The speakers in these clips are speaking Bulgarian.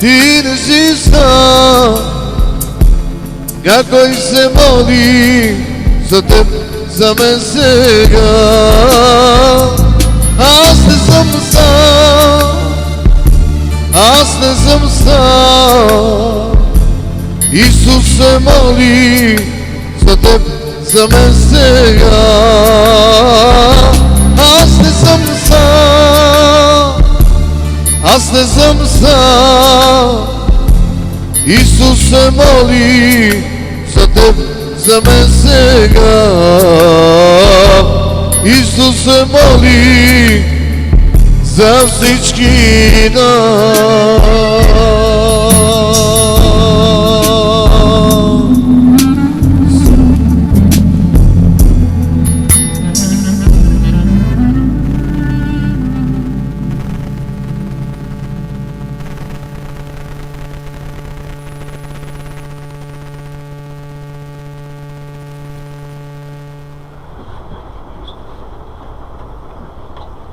Ти не си сам, някой се моли за теб, за мен сега. Аз не съм сам, аз не съм сам. Исус се моли за теб, за мен сега. Аз не съм сам, аз не съм сам. Исус се моли за теб, за мен сега. Исус се моли за всички нас.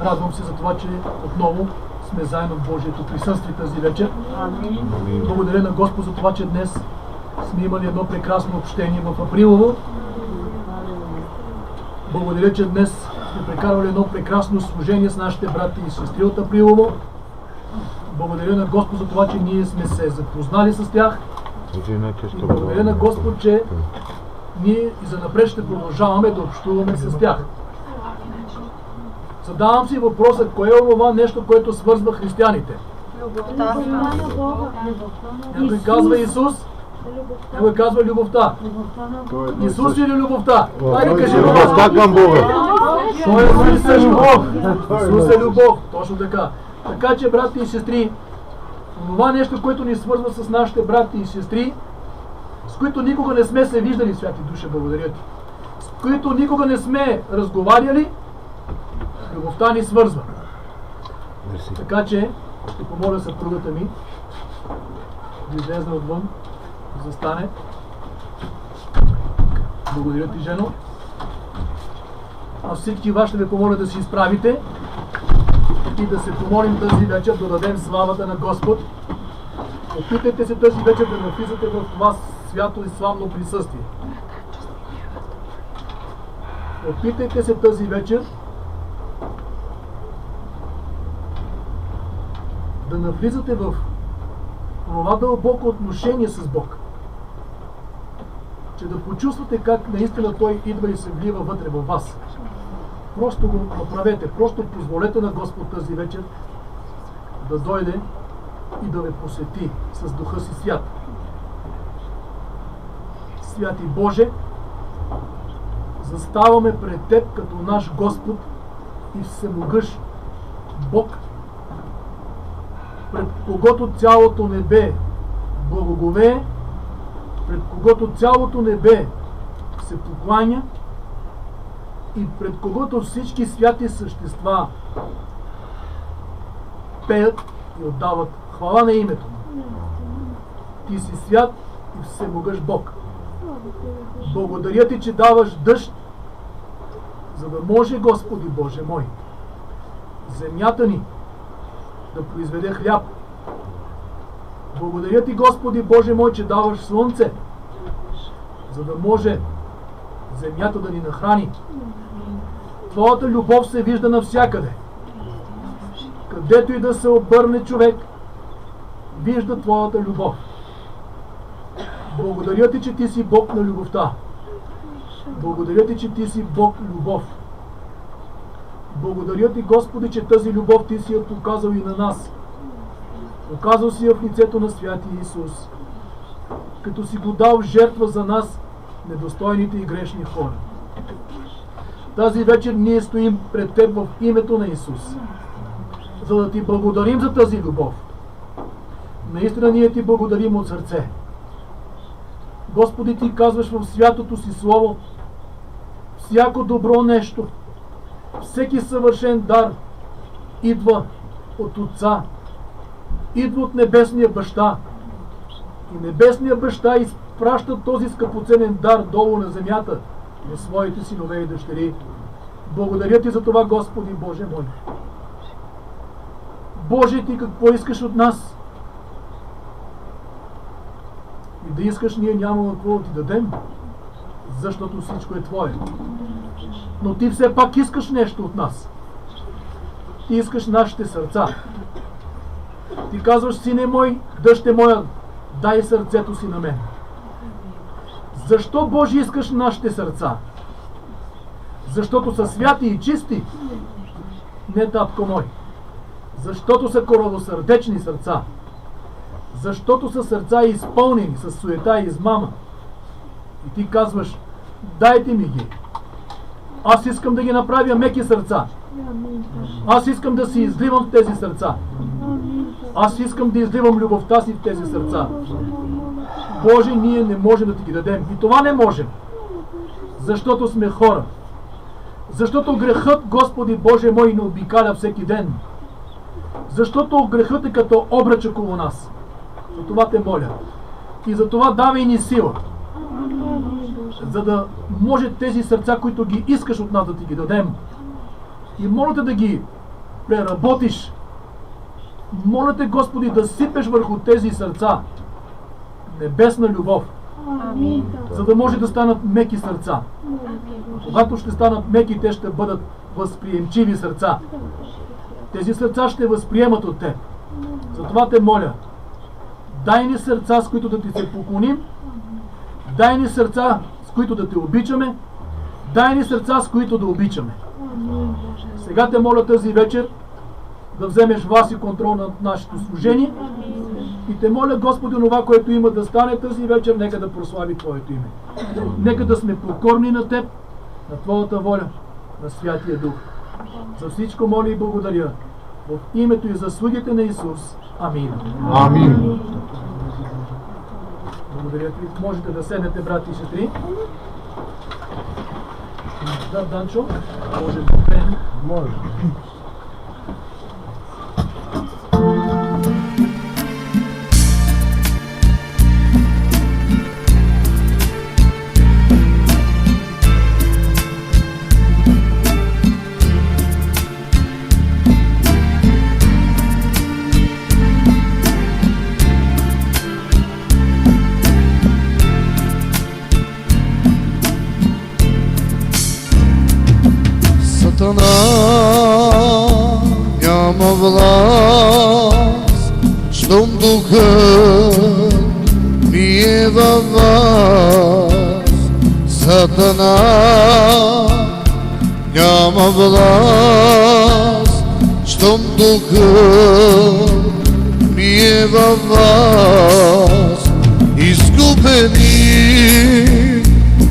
Радвам се за това, че отново сме заедно в Божието присъствие тази вечер. Благодаря на Господ за това, че днес сме имали едно прекрасно общение в Априлово. Благодаря, че днес сме прекарвали едно прекрасно служение с нашите брати и сестри от Априлово. Благодаря на Господ за това, че ние сме се запознали с тях. И благодаря на Господ, че ние и занапред ще продължаваме да общуваме с тях. Задавам си въпроса, кое е това нещо, което свързва християните? Любовта. Някой казва Исус, някой казва любовта. Исус или любовта? Хайде кажи любовта към Бога. Той е същ Бог. Исус е любов. Точно така. Така че, брати и сестри, това нещо, което ни свързва с нашите брати и сестри, с които никога не сме се виждали, святи души, благодаря ти, с които никога не сме разговаряли, любовта ни свързва. Така че ще помоля съпругата ми да излезе отвън, да застане. Благодаря ти, жено. А всички вас ще ви помоля да се изправите и да се помолим тази вечер да дадем славата на Господ. Опитайте се тази вечер да навлизате в това свято и славно присъствие. Опитайте се тази вечер да навлизате в това дълбоко отношение с Бог. Че да почувствате как наистина Той идва и се влива вътре във вас. Просто го направете, просто позволете на Господ тази вечер да дойде и да ви посети с Духа си свят. Святи Боже, заставаме пред Теб като наш Господ и всемогъщ Бог, пред когото цялото небе благоговее, пред когото цялото небе се покланя и пред когото всички святи същества пеят и отдават хвала на името му. Ти си свят и всемогъщ Бог. Благодаря Ти, че даваш дъжд, за да може, Господи Боже мой, земята ни да произведе хляб. Благодаря Ти, Господи Боже мой, че даваш слънце, за да може земята да ни нахрани. Твоята любов се вижда навсякъде. Където и да се обърне човек, вижда Твоята любов. Благодаря Ти, че Ти си Бог на любовта. Благодаря Ти, че Ти си Бог любов. Благодаря Ти, Господи, че тази любов Ти си я показал и на нас. Показал си я в лицето на Святия Исус, като си го дал жертва за нас, недостойните и грешни хора. Тази вечер ние стоим пред Теб в името на Исус, за да Ти благодарим за тази любов. Наистина ние Ти благодарим от сърце. Господи, Ти казваш в святото си Слово, всяко добро нещо, всеки съвършен дар идва от Отца, идва от Небесния Баща. И Небесния Баща изпраща този скъпоценен дар долу на земята, на своите синове и дъщери. Благодаря Ти за това, Господи Боже мой. Боже, Ти какво искаш от нас? да искаш, ние няма какво да ти дадем, защото всичко е Твое. Но Ти все пак искаш нещо от нас. Ти искаш нашите сърца. Ти казваш, сине мой, дъще моя, дай сърцето си на мен. Защо, Боже, искаш нашите сърца? Защото са святи и чисти? Не, татко мой. Защото са коравосърдечни сърца. Защото са сърца изпълнени с суета и измама. И ти казваш, дайте ми ги. Аз искам да ги направя меки сърца. Аз искам да си изливам в тези сърца. Аз искам да изливам любовта си в тези сърца. Боже, ние не можем да ти ги дадем. И това не можем. Защото сме хора. Защото грехът, Господи Боже мой, не обикаля всеки ден. Защото грехът е като обръч около нас. За това те моля. И за това давай ни сила. За да може тези сърца, които ги искаш от нас, да ти ги дадем. И моля те да ги преработиш. Моля те, Господи, да сипеш върху тези сърца небесна любов. За да може да станат меки сърца. Когато ще станат меки, те ще бъдат възприемчиви сърца. Тези сърца ще възприемат от теб. Затова те моля, дай ни сърца, с които да ти се поклоним. Дай ни сърца, с които да те обичаме. Дай ни сърца, с които да обичаме. Сега те моля тази вечер да вземеш власт и контрол над нашето служение. И те моля, Господи, това, което има да стане тази вечер, нека да прослави Твоето име. Нека да сме покорни на Теб, на Твоята воля, на Святия Дух. За всичко моля и благодаря. В името и заслугите на Исус. Амин. Амин. Благодаря ти. Можете да седнете, брати и сестри. Да, Данчо, може да приемем. Може. Сатана няма власт, щом духът ми е във вас. Сатана няма власт, щом духът ми е във вас. Изкупени,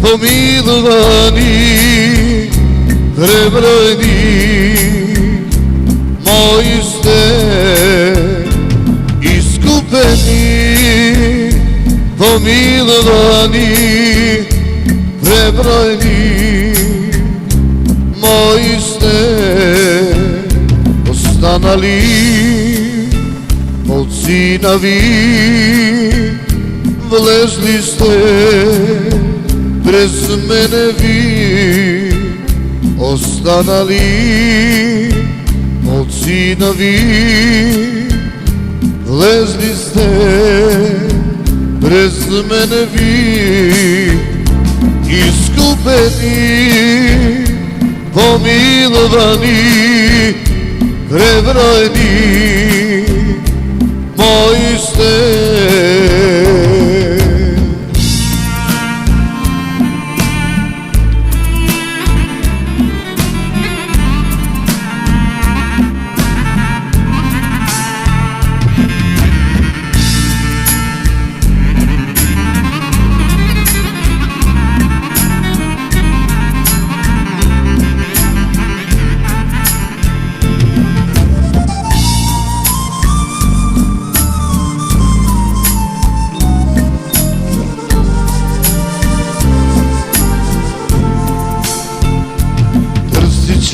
помилвани, пребрани, мои сте, изкупени, помилвани, пребрани, мои сте, останали от сина ви, влезли сте през мене ви. Останали от сина ви, влезли сте през мене ви. Изкупени, помилвани, преброени, мои сте.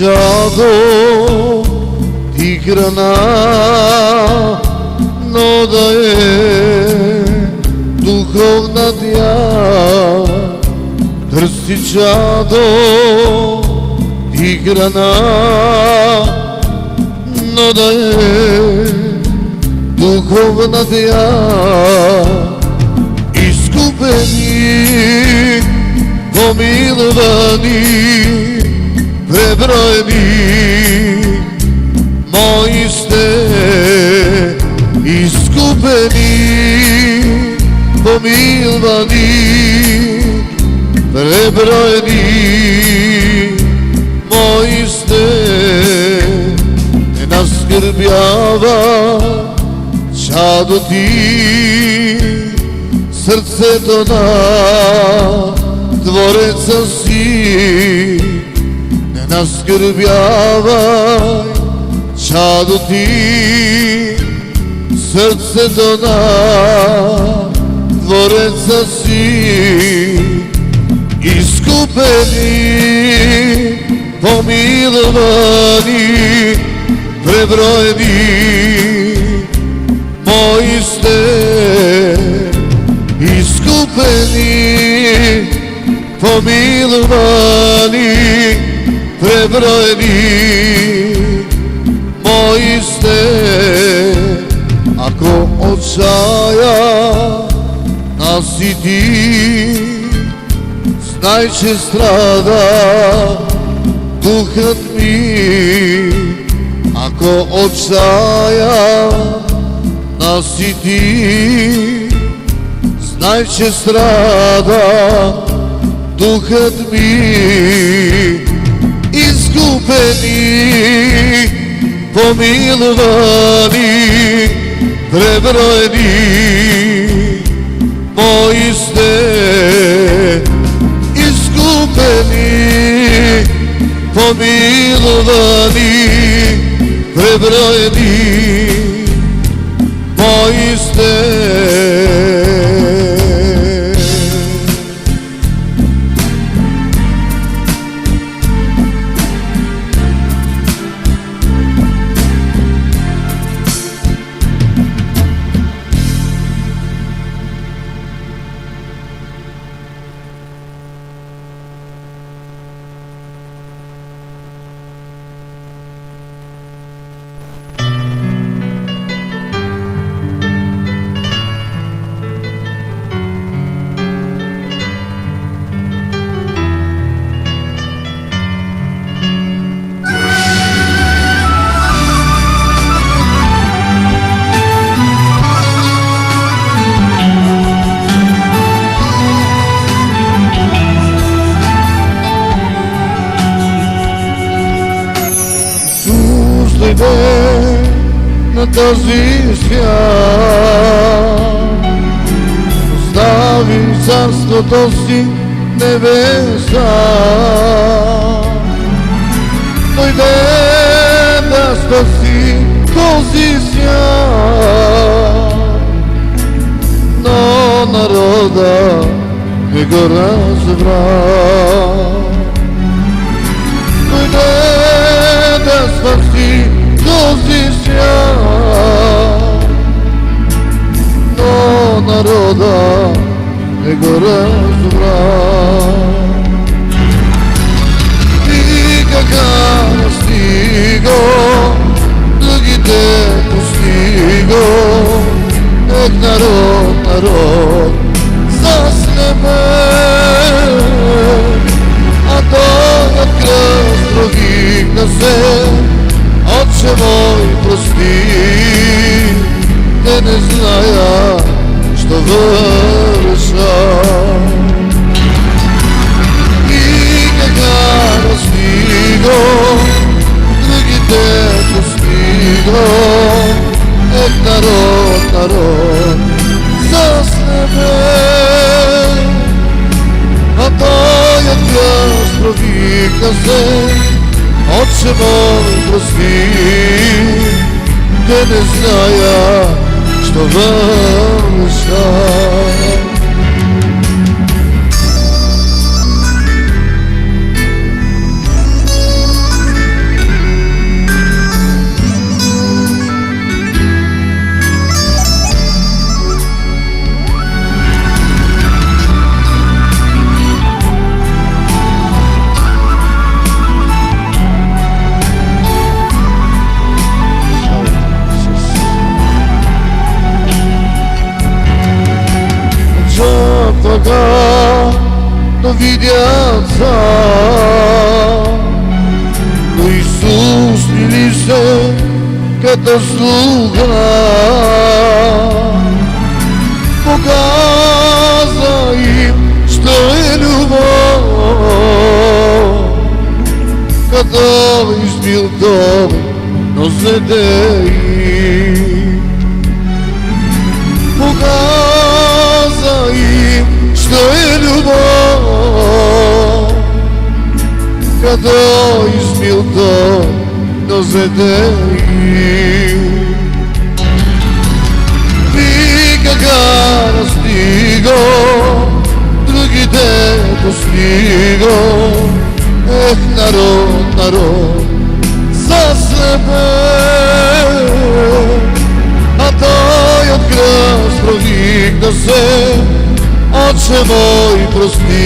Чадо и храна, но да е духовна тя. Търси чадо и храна, но да е духовна тя. Изкупени, помилвани, преброени, мои сте. Изкупени, помилвани, преброени, мои сте. Не наскърбява чадо ти, сърцето на Твореца си. Не наскърбявай чадо ти, сърцето на Твореца си. Изкупени, помилвани, преброени, мои сте. Изкупени, помилвани, преброени, мои сте. Ако отчая нас и ти, знай, че страда духът ми. Ако отчая нас и ти, знай, че страда духът ми. Изкупени, помилвани, преброени, мои сте. Изкупени, помилвани, преброени, мои сте. На този свят остави царството си небеса. Дойде да спаси този свят, но народа не го разбра. Дойде да спаси този свят, но народа не го разбра. Никака не стиго, другите постиго. Ек народ, народ, заснеме, а той от кръст провикна се. Отче мой, прости, те не зная, що върша. И кога достиго, другите постиго. Ек народ, народ, заснеме, а той от кръст провикна се. Отче мой, прости, те не зная, що върша. видя цар, но Исус мили се като слуга, показа им, що е любов, като избил дом, но зледе им. Показа им, що е любов, като избил дом, но зледе им. Викаха настиго, другите постиго, ех, народ, народ, заслепен, а той от кръст провикна се, Отче мой, прости,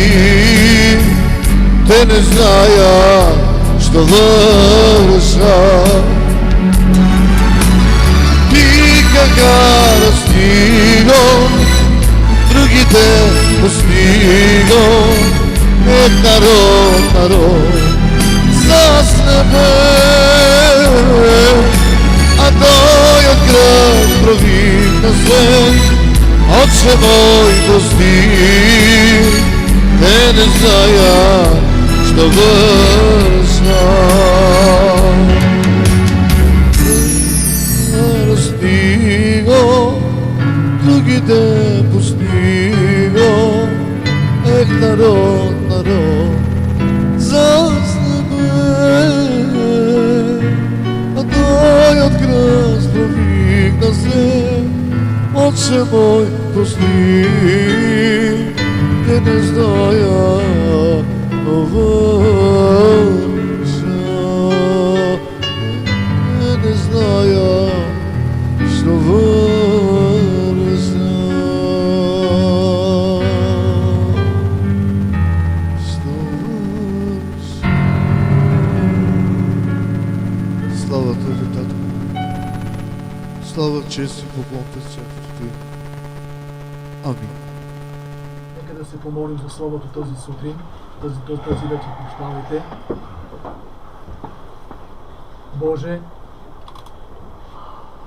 те не знаят, що вършат. Викаха настиго, другите постиго, ех, народ, народ, заслепен, а той от кръст провикна се, Отче мой, прости, те не знаят, що вършат. Настиго, другите постиго, ех, народ, народ, заслепен, а той от кръст провикна се, Отче мой, прости, те не знаят, но вършат. Те не знаят, що вършат. Що вършат. Слава Тебе, Татко. Слава, чест и поклон пред църквата Ти. Амин. Нека да се помолим за Словото тази сутрин, тази вечер, прощавайте. Боже,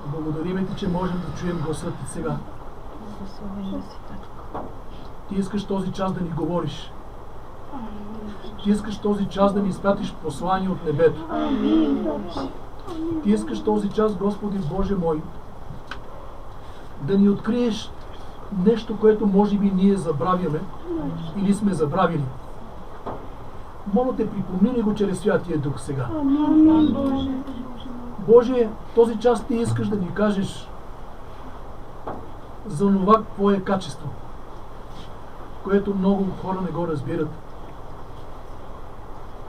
благодарим Ти, че можем да чуем гласът Ти сега. Ти искаш този час да ни говориш. Ти искаш този час да ни изпратиш послание от небето. Ти искаш този час, Господи Боже мой, да ни откриеш нещо, което може би ние забравяме или сме забравили. Моля те, припомни ни го чрез Святия Дух сега. Боже, този час Ти искаш да ни кажеш за това Твое качество, което много хора не го разбират.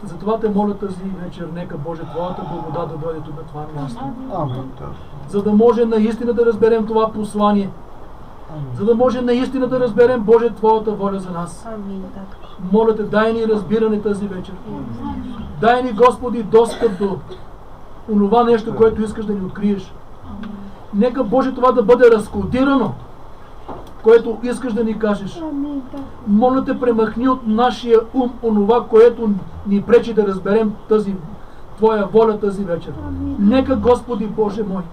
Затова те моля тази вечер, нека Боже, Твоята благодат да дойде тук на това място. За да може наистина да разберем това послание. За да може наистина да разберем, Боже, Твоята воля за нас. Моля те, дай ни разбиране тази вечер. Дай ни, Господи, достъп до онова нещо, което искаш да ни откриеш. Нека, Боже, това да бъде разкодирано, което искаш да ни кажеш. Моля те, премахни от нашия ум онова, което ни пречи да разберем тази Твоя воля тази вечер. Нека, Господи Боже мой,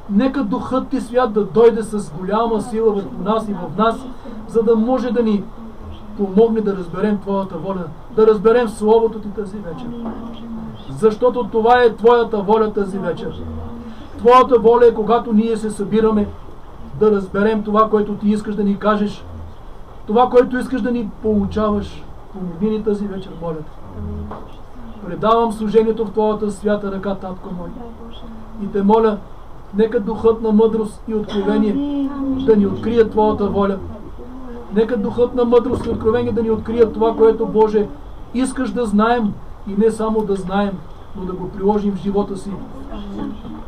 нека Духът Ти свят да дойде с голяма сила върху нас и в нас, за да може да ни помогне да разберем Твоята воля, да разберем Словото Ти тази вечер. Защото това е Твоята воля тази вечер. Твоята воля е, когато ние се събираме, да разберем това, което Ти искаш да ни кажеш, това, което искаш да ни получаваш. Помогни ни тази вечер, моля те. Предавам служението в Твоята свята ръка, Татко мой. И те моля, нека Духът на мъдрост и откровение да ни открие Твоята воля. Нека Духът на мъдрост и откровение да ни открие това, което, Боже, искаш да знаем и не само да знаем, но да го приложим в живота си.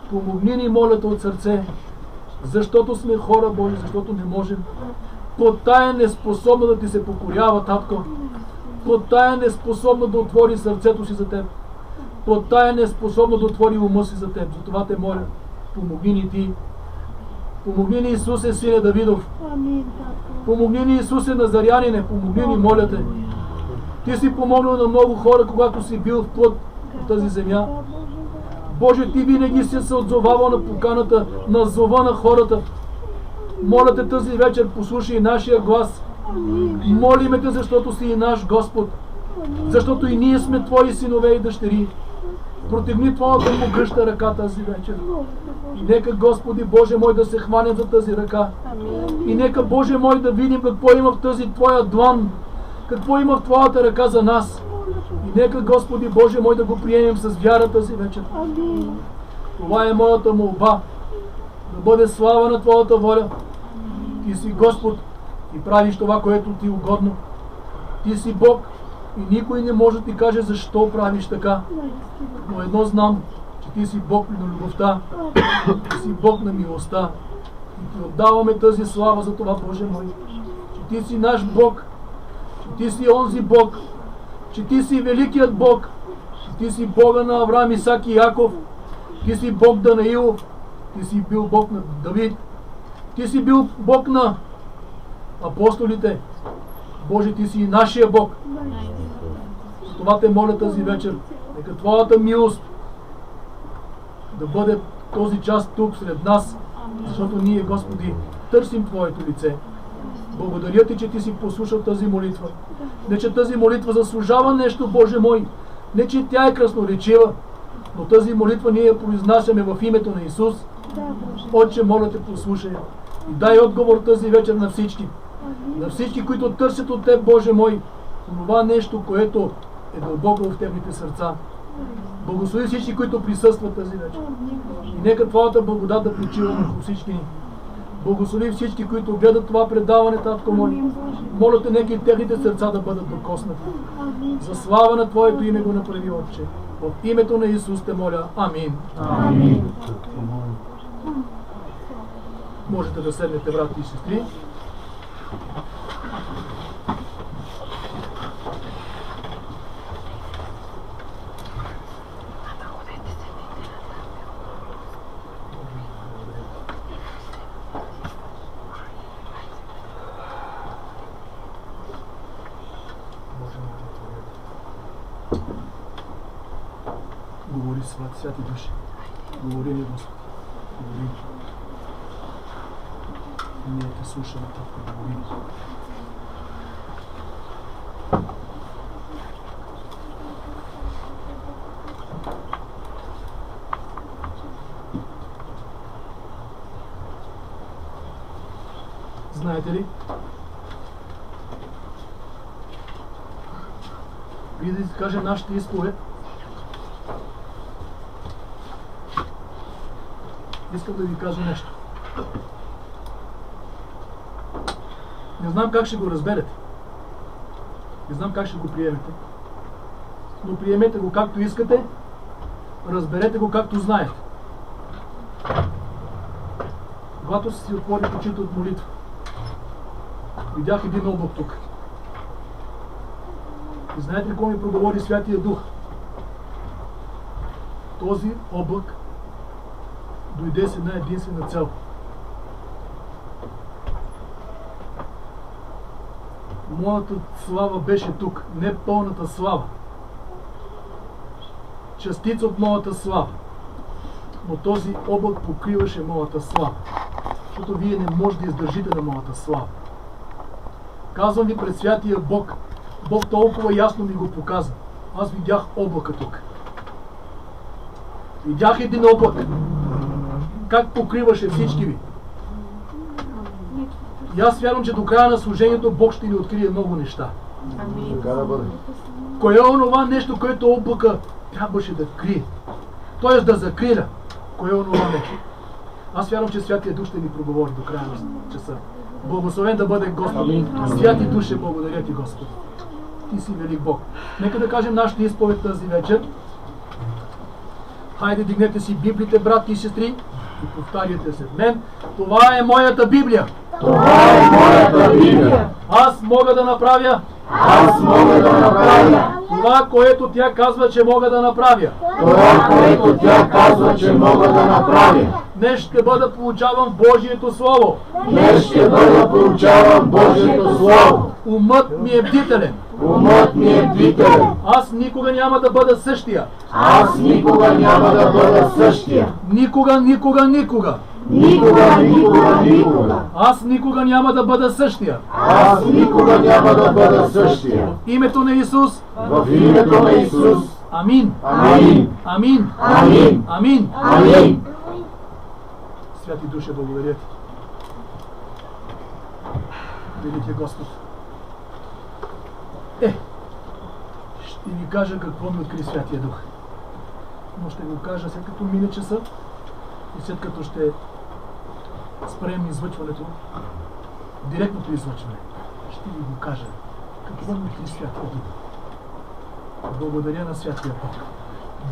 Помогни ни, моля те, от сърце, защото сме хора, Боже, защото не можем. Плътта е неспособна да Ти се покорява, Татко. Плътта е неспособна да отвори сърцето си за Теб. Плътта е неспособна да отвори ума си за Теб. Затова те моля, помогни ни Ти. Помогни ни, Исусе, Сине Давидов. Помогни ни, Исусе Назарянине. Помогни ни, моля те. Ти си помогнал на много хора, когато си бил в плът в тази земя. Боже, Ти винаги си се отзовавал на поканата, на зова на хората. Моля Те тази вечер, послушай нашия глас. Молиме Те, защото си и наш Господ. Защото и ние сме Твои синове и дъщери. Протегни Твоята могъща ръка тази вечер. И нека, Господи Боже мой, да се хванем за тази ръка. И нека, Боже мой, да видим какво има в тази Твоя длан. Какво има в Твоята ръка за нас. И нека, Господи Боже мой, да го приемем с вяра тази вечер. Това е моята молба. Да бъде слава на Твоята воля. Ти си Господ и правиш това, което Ти угодно. Ти си Бог и никой не може да Ти каже защо правиш така. Но едно знам, че Ти си Бог на любовта, Ти си Бог на милостта. И Ти отдаваме тази слава за това, Боже мой. Че Ти си наш Бог, че Ти си онзи Бог, че Ти си великият Бог, че Ти си Бога на Авраам, Исак и Яков, Ти си Бог Данаилов, Ти си бил Бог на Давид, Ти си бил Бог на апостолите. Боже, Ти си и нашия Бог. Това Те моля тази вечер. Нека Твоята милост да бъде този час тук сред нас, защото ние, Господи, търсим Твоето лице. Благодаря Ти, че Ти си послушал тази молитва. Не, че тази молитва заслужава нещо, Боже мой. Не, че тя е красноречива, но тази молитва ние я произнасяме в името на Исус. Отче, моля Те, послушай. И дай отговор тази вечер на всички. На всички, които търсят от Теб, Боже мой, това нещо, което е дълбоко в техните сърца. Благослови всички, които присъстват тази вечер. И нека Твоята благодат да почива върху всички ни. Благослови всички, които гледат това предаване, Татко мой. Моля Те, нека и техните сърца да бъдат докоснати. За слава на Твоето име го направи, Отче. В името на Исус Те моля. Амин. Амин. Можете да седнете, брати и сестри. Говори, святи души. Говори ни, Господи. Говори. Ние Те слушаме, Татко, говори. Знаете ли? Преди да кажем нашата изповед, искам да Ви кажа нещо. Не знам как ще го разберете. Не знам как ще го приемете. Но приемете го както искате, разберете го както знаете. Когато си отворих очите от молитва, видях един облак тук. И знаете ли какво ми проговори Святия Дух? Този облак дойде с една единствена цел. Моята слава беше тук, не пълната слава. Частица от моята слава. Но този облак покриваше моята слава. Защото вие не можете да издържите на моята слава. Казвам Ви пред Святия Бог. Бог толкова ясно ми го показа. Аз видях облака тук. Видях един облак. Как покриваше всички ви. И аз вярвам, че до края на служението Бог ще ни открие много неща. Кое е онова нещо, което облака трябваше да крие? Тоест да закриля. Кое е онова нещо? Аз вярвам, че Святия Дух ще ни проговори до края на часа. Благословен да бъде Господ. Святи Душе, благодаря Ти, Господ. Ти си велик Бог. Нека да кажем нашата изповед тази вечер. Хайде, дигнете си Библиите, брати и сестри, и повтаряте след мен. Това е моята Библия. Това е моята Библия. Аз мога да направя. Аз мога да направя Това, което тя казва, че мога да направя. това, което тя казва, че мога да направя. Днес ще бъда получаван Божието Слово. Днес ще бъда получаван Божието Слово. Умът ми е бдителен. Умът ми е двителен. Аз никога няма да бъда същия. Аз никога няма да бъда същия. Никога, никога, никога. Никога, никога, никога. Аз никога няма да бъда същия. Аз никога няма да бъда същия. В името на Исус. В името на Исус. Амин. Амин. Амин. Амин. Амин. Амин. Святи Душе, благодаря ти. Велики Господ. Ще ви кажа какво ми откри Святия Дух. Но ще го кажа след като мине часа и след като ще спрем излъчването, директното излъчване. Ще ви го кажа какво ми откри Святия Дух. Благодаря на Святия Бог.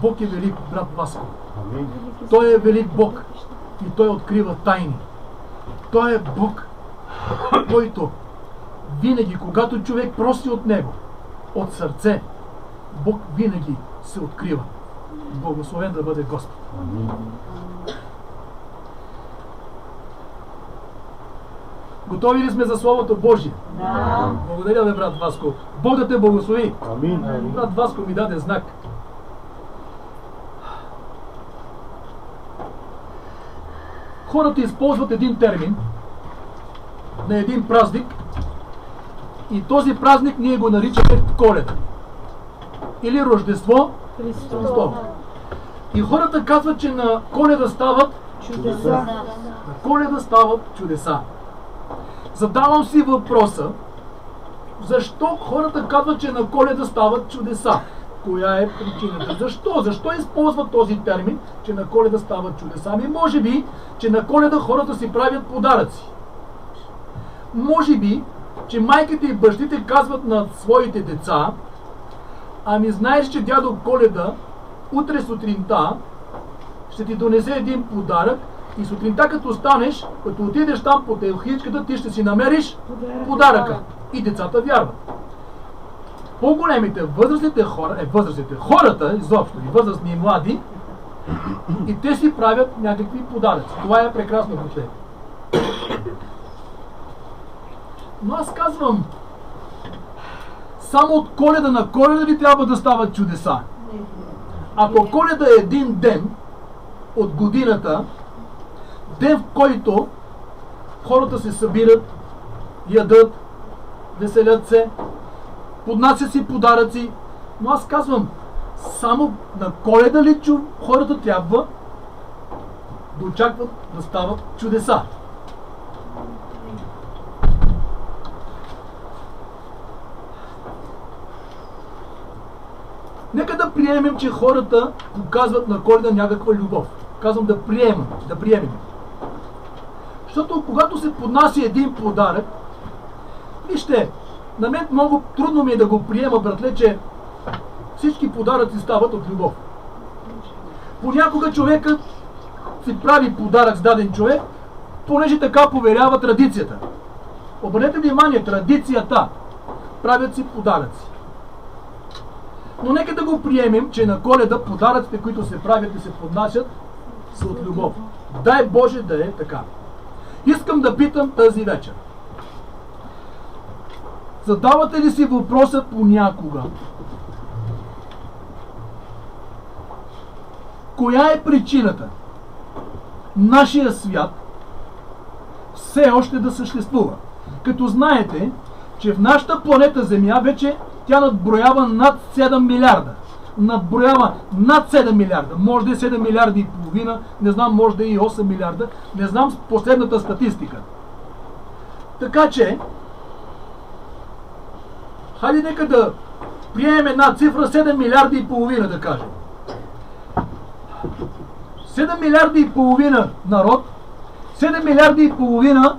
Бог е велик, брат Васко. Той е велик Бог и Той открива тайни. Той е Бог, който винаги, когато човек проси от Него, от сърце, Бог винаги се открива. Благословен да бъде Господ. Готови ли сме за Словото Божие? Да. Благодаря ви, брат Васко. Бог да те благослови. Амин. Брат Васко ми даде знак. Хората използват един термин на един празник и този празник ние го наричаме Коледа или Рождество Христово. И хората казват, че на Коледа стават Чудеса. на Коледа стават чудеса. Задавам си въпроса, защо хората казват, че на Коледа стават чудеса? Коя е причината? Защо? Защо използват този термин, че на Коледа стават чудеса? Ами може би, че на Коледа хората си правят подаръци. Може би, че майките и бащите казват на своите деца: ами знаеш, че дядо Коледа утре сутринта ще ти донесе един подарък и сутринта като станеш, като отидеш там по телхичката, ти ще си намериш подаръка. И децата вярват. По-големите, хората изобщо, и възрастни и млади, и те си правят някакви подаръци. Това е прекрасно, братле. Но аз казвам, само от Коледа на Коледа ли трябва да стават чудеса? Ако Коледа е един ден от годината, ден в който хората се събират, ядат, веселят се, поднасят си подаръци, но аз казвам, само на Коледа ли хората трябва да очакват да стават чудеса? Нека да приемем, че хората показват на Коледа някаква любов. Казвам да приемем. Защото когато се поднася един подарък, вижте, на мен много трудно ми е да го приема, братле, че всички подаръци стават от любов. Понякога човекът си прави подарък с даден човек, понеже така поверява традицията. Обърнете внимание, традицията. Правят си подаръци. Но нека да го приемем, че на Коледа подаръците, които се правят и се поднасят, са от любов. Дай Боже да е така. Искам да питам тази вечер. Задавате ли си въпроса понякога? Коя е причината нашия свят все още да съществува? Като знаете, че в нашата планета Земя вече тя надброява над 7 милиарда. Надброява над 7 милиарда. Може да е 7 милиарда и половина, не знам, може да е и 8 милиарда. Не знам последната статистика. Така че, хайде нека да приемем една цифра 7 милиарда и половина, да кажем. 7 милиарда и половина народ, 7 милиарда и половина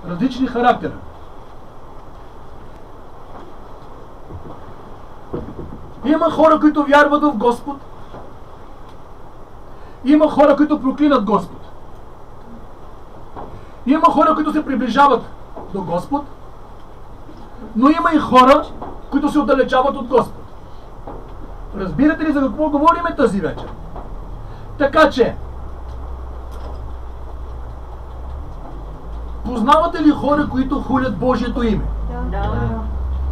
различни характера. Има хора, които вярват в Господ. Има хора, които проклинат Господ. Има хора, които се приближават до Господ. Но има и хора, които се отдалечават от Господ. Разбирате ли за какво говорим тази вечер? Така че, познавате ли хора, които хулят Божието име? Да.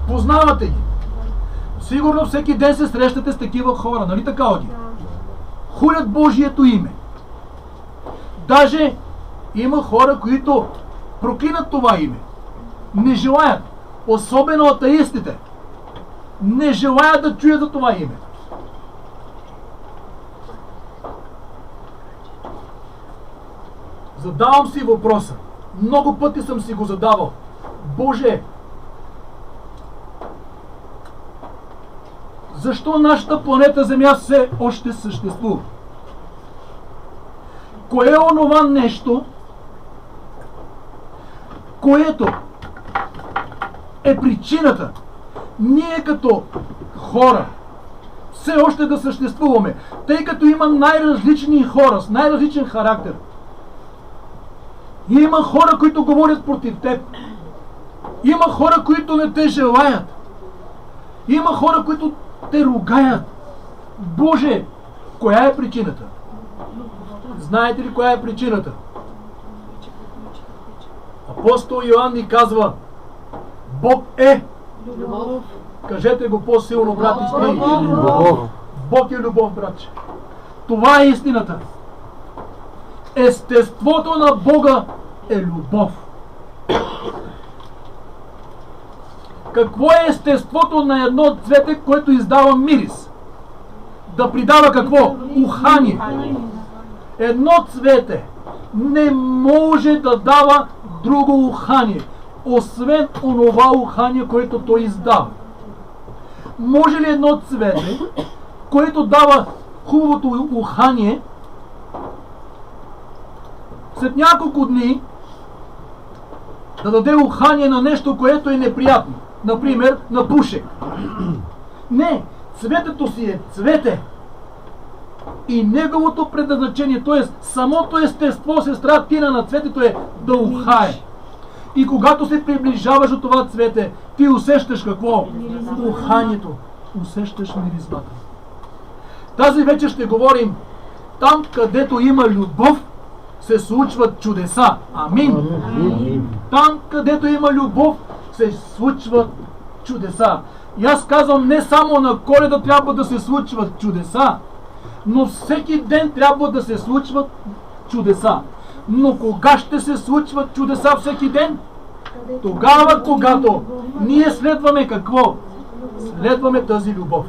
Познавате ги. Сигурно всеки ден се срещате с такива хора, нали така, Оги? Хулят Божието име. Даже има хора, които проклинат това име. Не желаят. Особено атеистите. Не желаят да чуят за това име. Задавам си въпроса. Много пъти съм си го задавал. Боже, защо нашата планета Земя все още съществува? Кое е онова нещо, което е причината ние като хора все още да съществуваме, тъй като има най-различни хора с най-различен характер. Има хора, които говорят против теб. Има хора, които не те желаят. Има хора, които те ругаят. Боже, коя е причината? Знаете ли коя е причината? Апостол Йоан ни казва: Бог е. Любов. Кажете го по-силно, брат и сестри. Любов. Бог е любов, братче. Това е истината. Естеството на Бога е любов. Какво е естеството на едно цвете, което издава мирис? Да придава какво? Ухание. Едно цвете не може да дава друго ухание, освен онова ухание, което той издава. Може ли едно цвете, което дава хубавото ухание, след няколко дни да даде ухание на нещо, което е неприятно? Например, на пушек. Не, цветето си е цвете. И неговото предназначение, т.е. самото естество, сестра Тина, на цветето е да ухае. И когато се приближаваш до това цвете, ти усещаш какво? Уханието. Усещаш миризмата. Тази вечер ще говорим: там, където има любов, се случват чудеса. Амин. Там, където има любов, се случват чудеса. И аз казвам, не само на Коледа трябва да се случват чудеса, но всеки ден трябва да се случват чудеса. Но кога ще се случват чудеса всеки ден? Тогава, когато ние следваме какво? Следваме тази любов.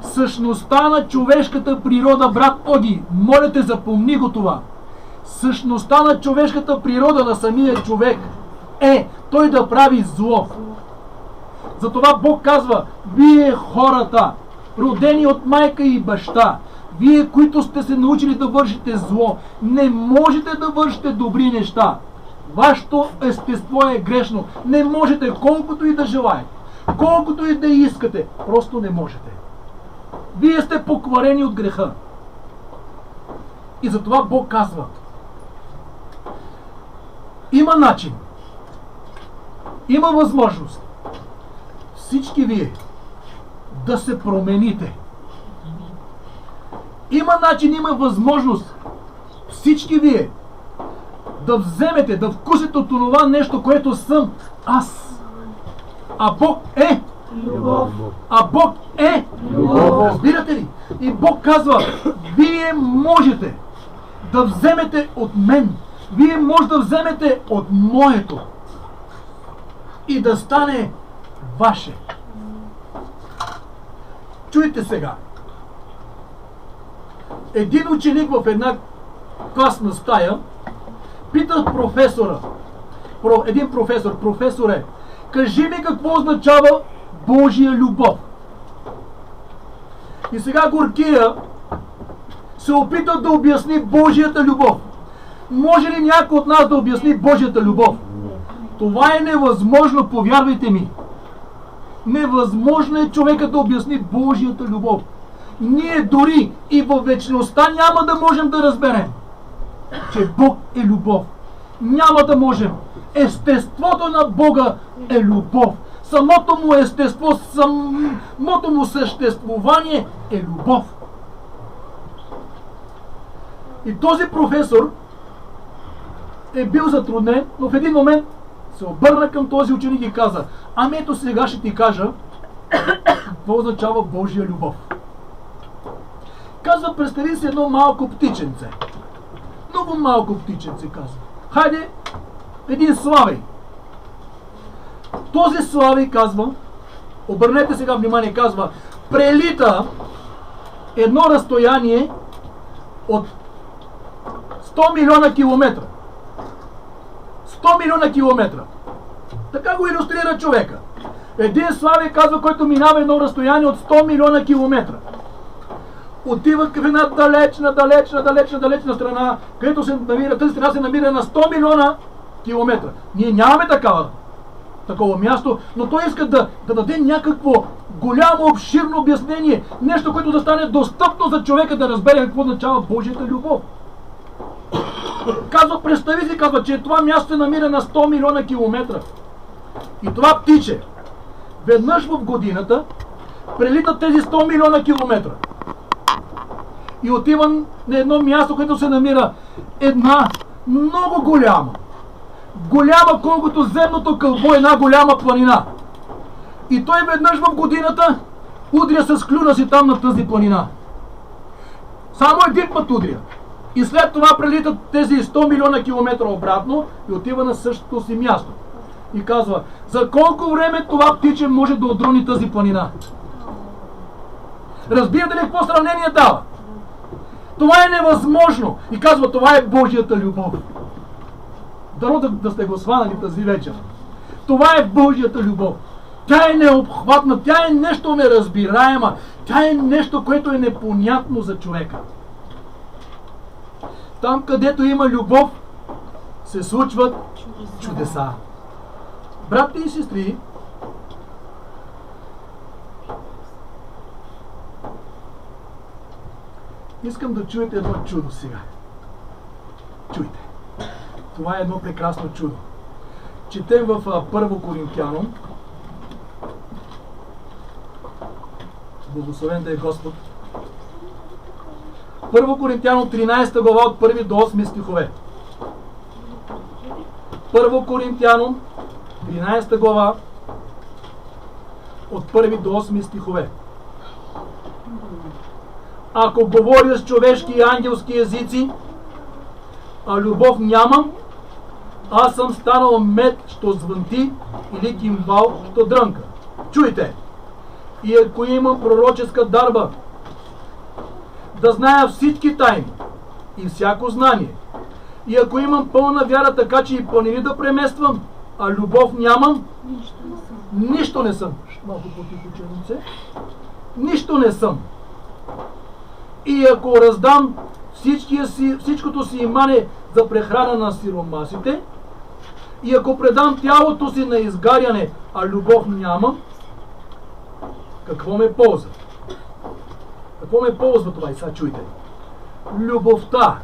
Същността на човешката природа, брат Оги, моля те, запомни го това. Същността на човешката природа на самия човек е той да прави зло. Затова Бог казва: вие хората, родени от майка и баща, вие, които сте се научили да вършите зло, не можете да вършите добри неща. Вашето естество е грешно. Не можете, колкото и да желаете, колкото и да искате, просто не можете. Вие сте покварени от греха. И затова Бог казва: има начин, има възможност всички вие да се промените. Има начин, има възможност всички вие да вземете, да вкусите от това нещо, което съм аз. А Бог е Любов. А Бог е Любов. Разбирате ли? И Бог казва: вие можете да вземете от мен. Вие може да вземете от моето и да стане ваше. Чуйте сега. Един ученик в една класна стая пита професора. Един професор: професоре, кажи ми какво означава Божия любов. И сега горкия се опита да обясни Божията любов. Може ли някой от нас да обясни Божията любов? Това е невъзможно, повярвайте ми. Невъзможно е човека да обясни Божията любов. Ние дори и във вечността няма да можем да разберем, че Бог е любов. Няма да можем. Естеството на Бога е любов. Самото му естество, самото му съществувание е любов. И този професор е бил затруднен, но в един момент се обърна към този ученик и каза: ами ето сега ще ти кажа какво означава Божия любов. Казва, представи си едно малко птиченце. Много малко птиченце, казва. Хайде, един Славей. Този Славей, казва, обърнете сега внимание, казва, прелита едно разстояние от 100 милиона километра. 100 милиона километра. Така го илюстрира човека. Един Славей, казва, който минава едно разстояние от 100 милиона километра. Отива в една далечна страна, където се намира, тази страна се намира на 100 милиона километра. Ние нямаме такова място, но той иска да даде някакво голямо, обширно обяснение, нещо, което да стане достъпно за човека да разбере какво означава Божията любов. Казва, представи си, казва, че това място се намира на 100 милиона километра. И това птиче веднъж в годината прелитат тези 100 милиона километра. И отива на едно място, което се намира една много голяма колкото земното кълбо, една голяма планина. И той веднъж в годината удря с клюна си там на тази планина. Само един път удря. И след това прелитат тези 100 милиона километра обратно и отива на същото си място. И казва, за колко време това птиче може да отрони тази планина? Разбирате ли какво сравнение дава? Това е невъзможно. И казва, това е Божията любов. Дано да сте го сванали тази вечер. Това е Божията любов. Тя е необхватна, тя е нещо неразбираема, тя е нещо, което е непонятно за човека. Там, където има любов, се случват чудеса. Брати и сестри, искам да чуете едно чудо сега. Чуйте. Това е едно прекрасно чудо. Четем в Първо Коринтяном. Благословен да е Господ. Първо Коринтяном 13 глава от 1 до 8 стихове. Първо Коринтяном 13 глава от 1 до 8 стихове. Ако говоря с човешки и ангелски езици, а любов нямам, аз съм станал мед, що звънти, или кимвал, що дрънка. Чуйте! И ако имам пророческа дарба, да зная всички тайни и всяко знание, и ако имам пълна вяра, така че и планини да премествам, а любов нямам, нищо не съм. Малко по-тихо, ученице. Нищо не съм. И ако раздам всичкото си имане за прехрана на сиромасите, и ако предам тялото си на изгаряне, а любов нямам, какво ме ползва? Какво ме ползва това? И сега чуйте. Любовта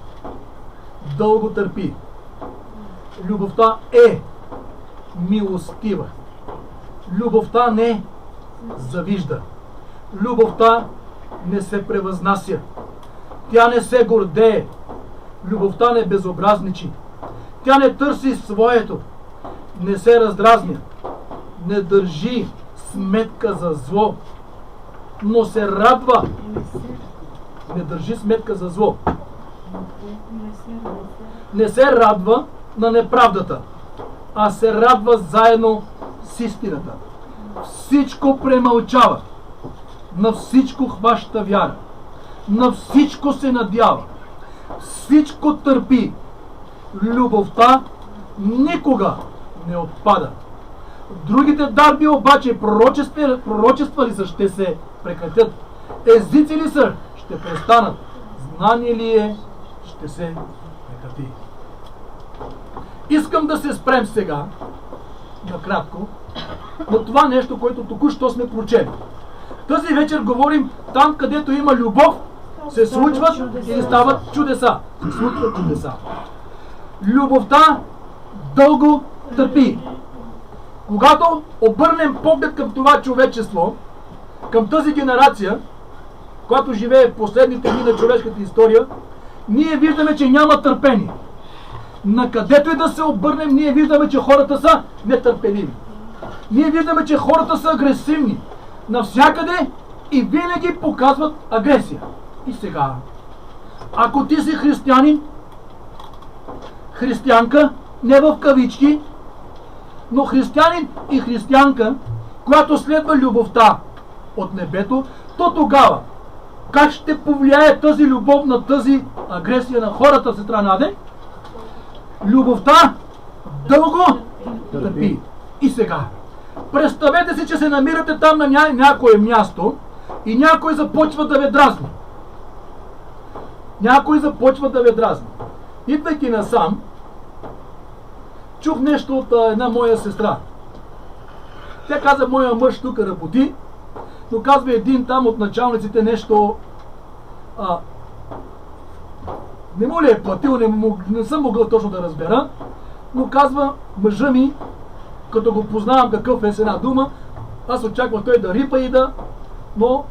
дълго търпи. Любовта е милостива. Любовта не завижда. Любовта не се превъзнася. Тя не се гордее. Любовта не безобразничи. Тя не търси своето. Не се раздразня. Не държи сметка за зло. Но се радва. Не държи сметка за зло. Не се радва на неправдата, а се радва заедно с истината. Всичко премълчава. На всичко хваща вяра. На всичко се надява. Всичко търпи. Любовта никога не отпада. Другите дарби обаче пророчества ли са, ще се прекратят. Езици ли са, ще престанат. Знание ли е, ще се прекрати. Искам да се спрем сега, накратко, на това нещо, което току-що сме прочели. Тази вечер говорим там, където има любов, се случват или стават чудеса. Се случват чудеса. Любовта дълго търпи. Когато обърнем поглед към това човечество, към тази генерация, която живее в последните дни на човешката история, ние виждаме, че няма търпение. На където и да се обърнем, ние виждаме, че хората са нетърпеливи. Ние виждаме, че хората са агресивни. Навсякъде и винаги показват агресия. И сега, ако ти си християнин, християнка, не в кавички, но християнин и християнка, която следва любовта от небето, то тогава как ще повлияе тази любов на тази агресия на хората, сестра Наде? Любовта дълго търпи. И сега, представете си, че се намирате там на някое място и някой започва да ви дразни. Някой започва да ви дразни. Идвайки насам, чух нещо от една моя сестра. Тя каза, моя мъж тук работи, но казва един там от началниците нещо, не му ли е платил, не съм могъл точно да разбера, но казва, мъжа ми, като го познавам какъв е с една дума, аз очаквам той да рипа и да, но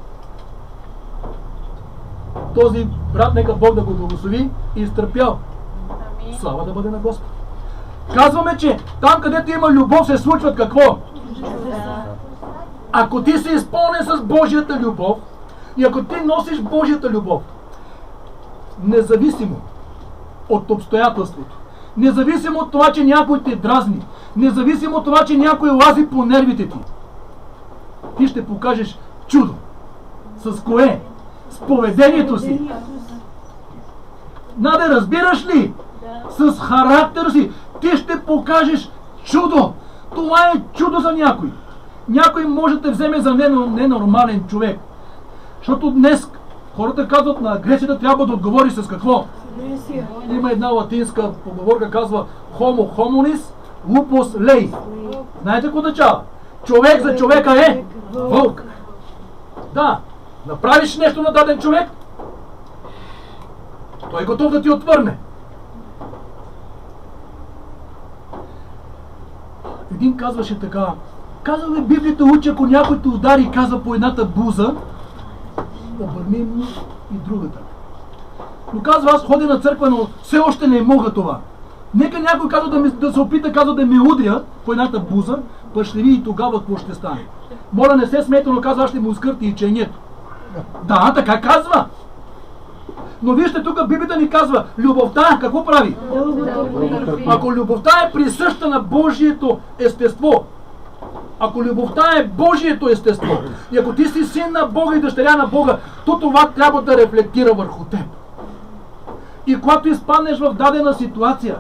този брат, нека Бог да го благослови, и изтърпял. Слава да бъде на Господ. Казваме, че там, където има любов, се случват какво? Ако ти си изпълнен с Божията любов и ако ти носиш Божията любов, независимо от обстоятелството, независимо от това, че някой те дразни, независимо от това, че някой лази по нервите ти, ти ще покажеш чудо. С кое? С поведението си. Наде, разбираш ли? С характер си. Ти ще покажеш чудо. Това е чудо за някой. Някой може да те вземе за ненормален човек. Защото днес хората казват, на агресията трябва да отговори с какво? Има една латинска поговорка, казва Homo hominis lupus lei. Знаете какво означава? Човек за човека е вълк. Да, направиш нещо на даден човек, той е готов да ти отвърне. Един казваше така, казва ли Библията учи, ако някой те удари и казва по едната буза, обърни му и другата. Но казва, аз ходя на църква, но все още не мога това. Нека някой казва да се опита, казва да ме удря по едната буза, пък ще види тогава какво ще стане. Моля, не се смейте, но казва, аз ще му скърти и ченето. Да, така казва. Но вижте, тук Библията ни казва, любовта какво прави? Ако любовта е присъща на Божието естество, ако любовта е Божието естество, и ако ти си син на Бога и дъщеря на Бога, то това трябва да рефлектира върху теб. И когато изпаднеш в дадена ситуация,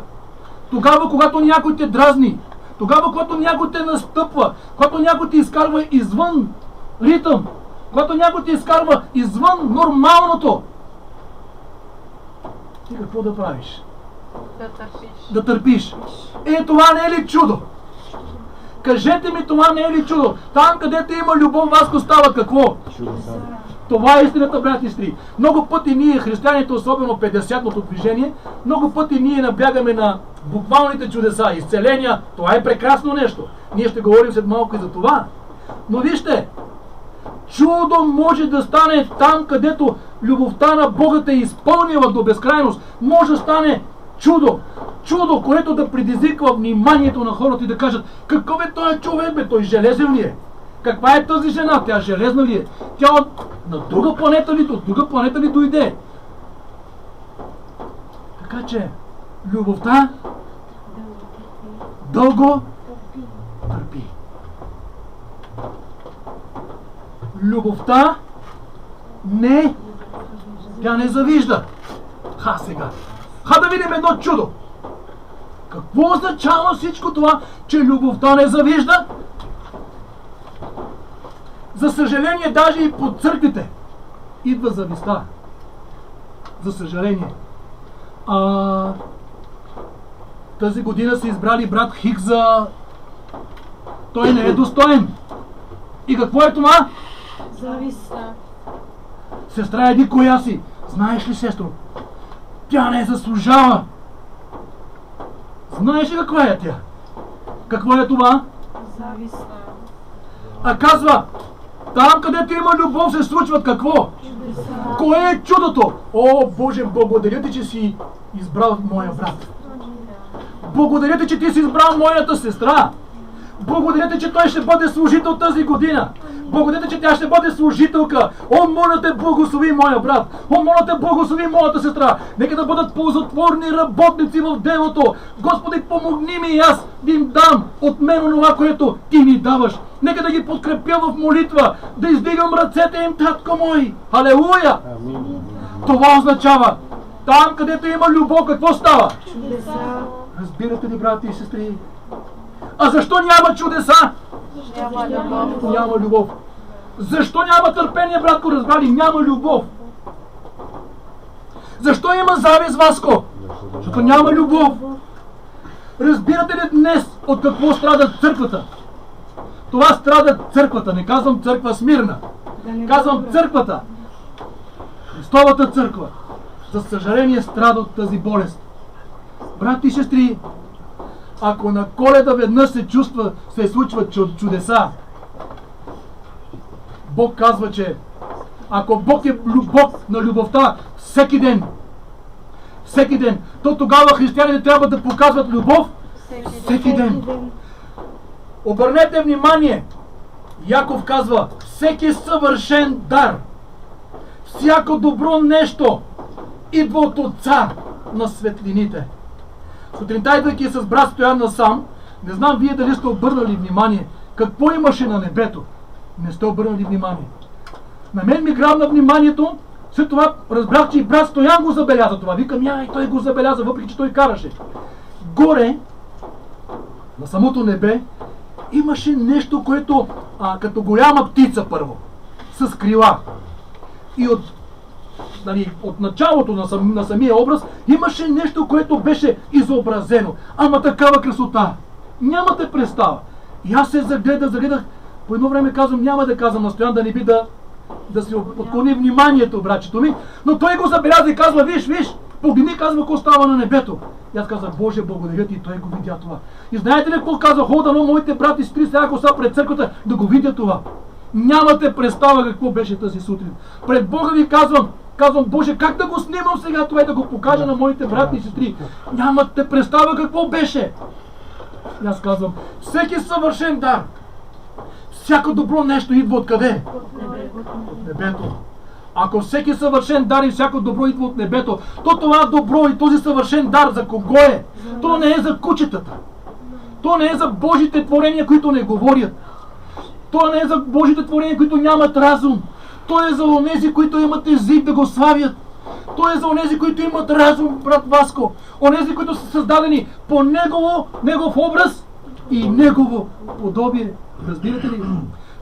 тогава, когато някой те дразни, тогава, когато някой те настъпва, когато някой те изкарва извън ритъм, когато някой те изкарва извън нормалното, ти какво да правиш? Да търпиш. Това не е ли чудо? Кажете ми, това не е ли чудо? Там, където има любов, Васко, става какво? Това е истината, брати и сестри. Много пъти ние, християните, особено 50-ното движение, много пъти ние наблягаме на буквалните чудеса, изцеления. Това е прекрасно нещо. Ние ще говорим след малко и за това. Но вижте, чудо може да стане там, където любовта на Бога те е изпълнила до безкрайност. Може да стане чудо. Чудо, което да предизвиква вниманието на хората и да кажат, какъв е този човек, бе, той железен ли е? Каква е тази жена? Тя железна ли е? Тя на друга планета ли? От друга планета ли дойде? Така че, любовта дълго търпи. Любовта тя не завижда. Сега. Да видим едно чудо. Какво означава всичко това, че любовта не завижда? За съжаление, даже и по църквите идва завистта. За съжаление. Тази година са избрали брат Хик за... Той не е достоен. И какво е това? Завистта. Сестра, еди коя си? Знаеш ли, сестро? Тя не заслужава. Знаеш ли каква е тя? Какво е това? Завистта. Казва, там където има любов се случват какво? Чудеса. Кое е чудото? О, Боже, благодаря ти, че си избрал моя брат. Благодаря ти, че ти си избрал моята сестра. Благодаря ти, че той ще бъде служител тази година. Благодаря ти, че тя ще бъде служителка. О, моля те, благослови моя брат. О, моля те, благослови моята сестра. Нека да бъдат ползотворни работници в делото. Господи, помогни ми и аз да им дам от мен онова, което ти ми даваш. Нека да ги подкрепя в молитва, да издигам ръцете им, татко мой. Алелуя! Това означава, там където има любов, какво става? Чудеса. Разбирате ли, брати и сестри? А защо няма чудеса? Няма любов. Няма любов. Защо няма търпение, братко, разбрали? Няма любов. Защо има завист, Васко? Защото няма любов. Разбирате ли днес от какво страда църквата? Това страда църквата. Не казвам църква Смирна. Казвам църквата. Христовата църква. За съжаление страда от тази болест. Брати и сестри, ако на Коледа веднъж се случват чудеса, Бог казва, че ако Бог е Бог на любовта всеки ден, то тогава християните трябва да показват любов всеки ден. Обърнете внимание, Яков казва, всеки съвършен дар, всяко добро нещо идва от Отца на светлините. Сутринта, идвайки с брат Стоян насам, не знам вие дали сте обърнали внимание какво имаше на небето. Не сте обърнали внимание. На мен ми грабна вниманието, след това разбрах, че и брат Стоян го забеляза това. Викам, и той го забеляза, въпреки че той караше. Горе, на самото небе, имаше нещо, което като голяма птица първо, с крила. И от началото на самия образ имаше нещо, което беше изобразено. Ама такава красота. Нямате представа. И аз се загледах. По едно време казвам, няма да казвам на Стоян, да не би да си отклони вниманието, братчето ми. Но той го забеляза и казва, виж, погледни, казва, какво става на небето. И аз казах, Боже, благодаря ти, и той го видя това. И знаете ли какво казва? Дано моите брати и сестри сега, ако са пред църквата, да го видят това. Нямате представа какво беше тази сутрин. Пред Бога ви казвам, Боже, как да го снимам сега това и да го покажа на моите брати и сестри? Нямате представа какво беше. И аз казвам, всеки съвършен дар, всяко добро нещо идва от къде? От небето. Ако всеки съвършен дар и всяко добро идва от небето, то това добро и този съвършен дар за кого е? То не е за кучетата. То не е за Божите творения, които не говорят. То не е за Божите творения, които нямат разум. То е за онези, които имат език да го славят. То е за онези, които имат разум, брат Васко. Онези, които са създадени по негов образ и негово подобие. Разбирате ли?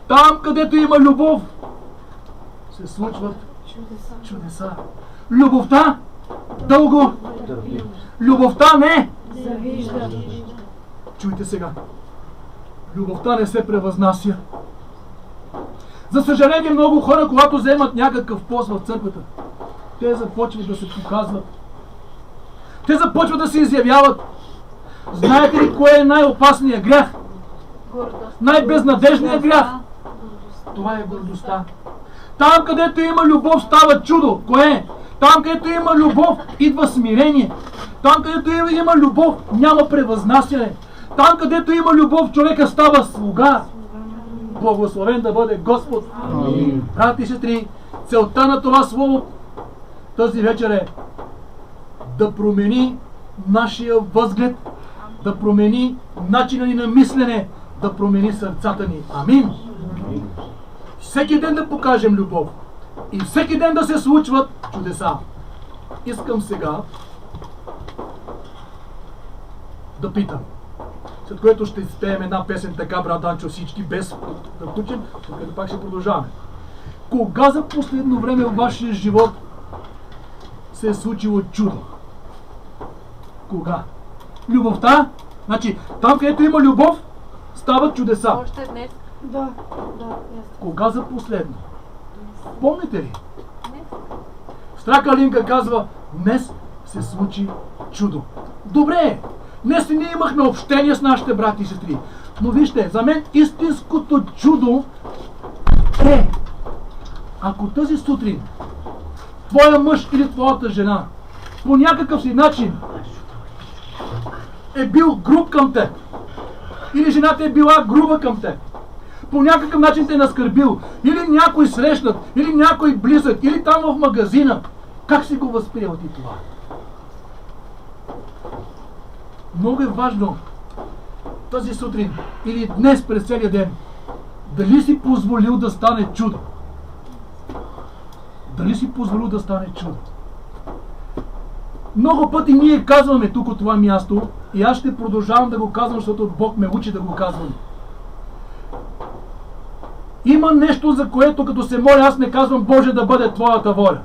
Там, където има любов, се случват чудеса. Любовта дълго. Любовта не Завижда. Чуйте сега. Любовта не се превъзнася. За съжаление, много хора, когато вземат някакъв пост в църквата, те започват да се показват. Те започват да се изявяват. Знаете ли кое е най-опасният грях? Най-безнадежният грях? Това е гордостта. Там, където има любов, става чудо. Кое е? Там, където има любов, идва смирение. Там, където има любов, няма превъзнасяне. Там, където има любов, човека става слуга. Благословен да бъде Господ. Брати и сестри, целта на това слово тази вечер е да промени нашия възглед, да промени начина ни на мислене, да промени сърцата ни. Амин. Всеки ден да покажем любов и всеки ден да се случват чудеса. Искам сега да питам, след което ще изпеем една песен така, брат Данчо, всички без да включим, след пак ще продължаваме. Кога за последно време в вашия живот се е случило чудо? Кога? Любовта? Значи, там където има любов, стават чудеса. Още днес. Да, ясно. Кога за последно? Помните ли? Страка Линка казва, днес се случи чудо. Добре, днес ние имахме общение с нашите брати и сестри. Но вижте, за мен истинското чудо е, ако тази сутрин твоя мъж или твоята жена по някакъв си начин е бил груб към теб, или жената е била груба към теб, по някакъв начин те е наскърбил, или някой срещнат, или някой близък, или там в магазина, как си го възприел ти това? Много е важно тази сутрин или днес през целия ден дали си позволил да стане чудо. Дали си позволил да стане чудо. Много пъти ние казваме тук от това място и аз ще продължавам да го казвам, защото Бог ме учи да го казвам. Има нещо, за което като се моля, аз не казвам Боже да бъде Твоята воля.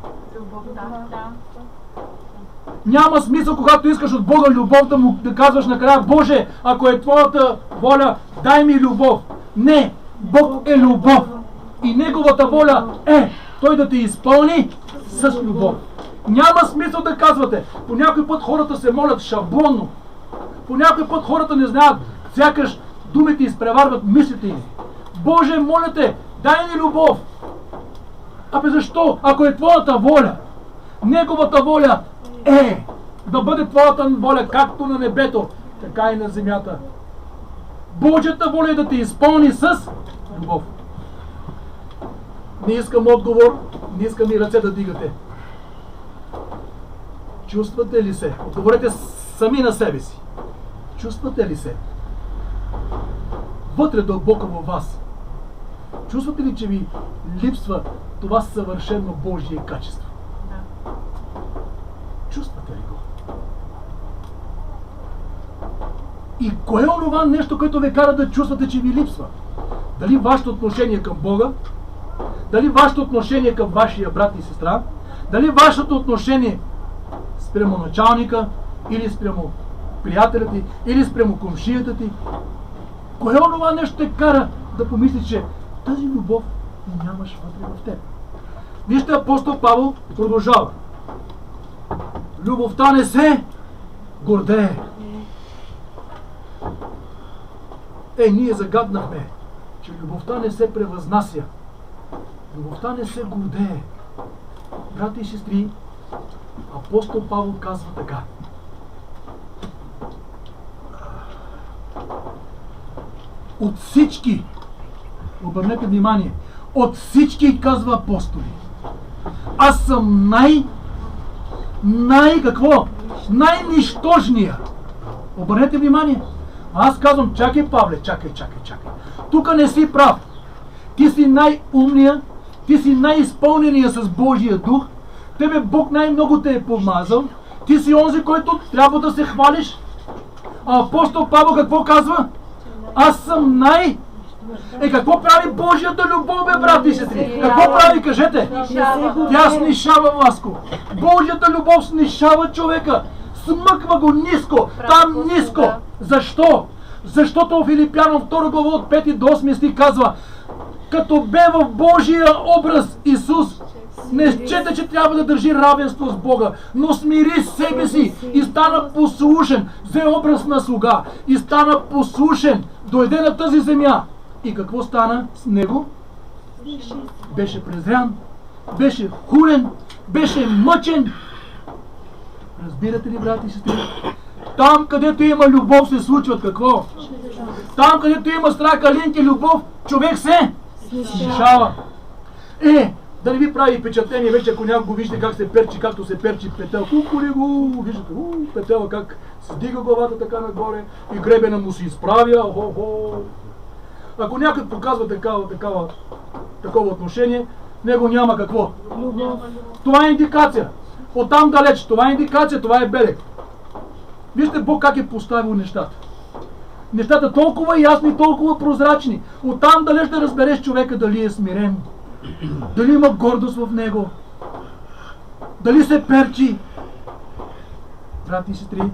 Няма смисъл, когато искаш от Бога любов, да казваш накрая Боже, ако е Твоята воля, дай ми любов. Не, Бог е любов. И Неговата воля е Той да те изпълни с любов. Няма смисъл да казвате. По някой път хората се молят шаблонно. По някой път хората не знаят, сякаш думите изпреварват мислите им. Боже, моля те, дай ни любов. Абе защо? Ако е Твоята воля, Неговата воля е да бъде Твоята воля както на небето, така и на земята. Божията воля е да те изпълни с любов. Не искам отговор, не искам и ръце да дигате. Чувствате ли се? Отговорете сами на себе си. Чувствате ли се? Вътре дълбоко във вас. Чувствате ли, че ви липсва това съвършено Божие качество? Чувствате ли го? И кое е онова нещо, което ви кара да чувствате, че ви липсва? Дали вашето отношение към Бога? Дали вашето отношение към вашия брат и сестра? Дали вашето отношение спрямо началника? Или спрямо приятеля ти? Или спрямо комшията ти? Кое е онова нещо те кара да помислиш, че тази любов нямаш вътре в теб? Вижте, апостол Павел продължава. Любовта не се гордее. Ние загаднахме, че любовта не се превъзнася. Любовта не се гордее. Брати и сестри, апостол Павел казва така. От всички, обърнете внимание, от всички, казва апостоли, аз съм какво? Най-нищожния. Обърнете внимание. Аз казвам, чакай, Павле, чакай. Тук не си прав. Ти си най-умния, ти си най-изпълнения с Божия дух. Тебе Бог най-много те е помазал. Ти си онзи, който трябва да се хвалиш. А апостол Павел какво казва? Аз съм какво прави Божията любов, бе, брати и сестри? Какво прави, кажете? Тя снишава, Васко. Божията любов снишава човека. Смъква го ниско. Там ниско. Защо? Защото в Филипянам 2 глава от 5 до 8 стих казва: като бе в Божия образ Исус, не счете, че трябва да държи равенство с Бога, но смири себе си и стана послушен. Взе образ на слуга и стана послушен. Дойде на тази земя. И какво стана с него? Беше презрян, беше хулен, беше мъчен. Разбирате ли, брати и сестри? Там, където има любов, се случват какво? Там, където има страх, калинки, любов, човек се снишава. Да не ви прави впечатление вече, ако някой го вижда как се перчи, както се перчи петел. Кукули го, виждате, петела как се дига главата така нагоре и гребена му се изправя. Ако някой показва такова отношение, него няма какво? Това е индикация. Оттам далеч, това е индикация, това е белег. Вижте Бог как е поставил нещата. Нещата толкова ясни, толкова прозрачни. Оттам далеч да разбереш човека дали е смирен, дали има гордост в него, дали се перчи. Брати и сестри,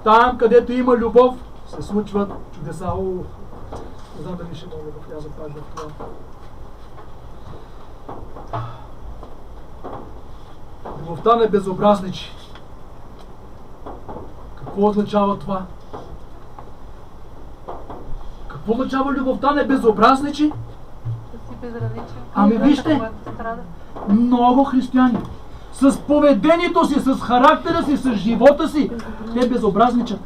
там където има любов, се случват чудеса. Не знам дали ще мога да вляза пак в това. Любовта не безобразничи. Какво означава това? Какво означава любовта не безобразничи? Ами вижте, много християни с поведението си, с характера си, с живота си, те безобразничат.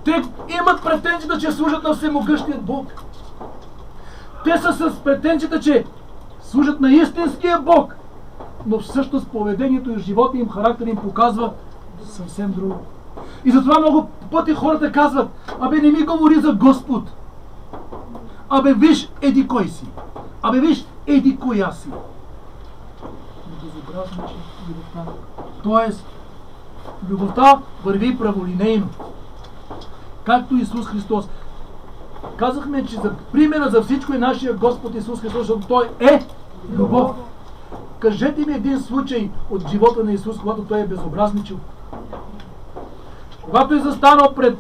Те имат претенцията, че служат на всемогъщият Бог. Те са с претенцията, че служат на истинския Бог. Но всъщност поведението и живота им, характер им показва съвсем друго. И затова много пъти хората казват: абе, не ми говори за Господ. Абе, виж еди кой си. Абе, виж еди коя си. Безобразничи любовта. Тоест, любовта върви праволинейно. Както Исус Христос. Казахме, че за примера за всичко е нашия Господ Исус Христос, защото Той е любов. Кажете ми един случай от живота на Исус, когато Той е безобразничил. Когато е застанал пред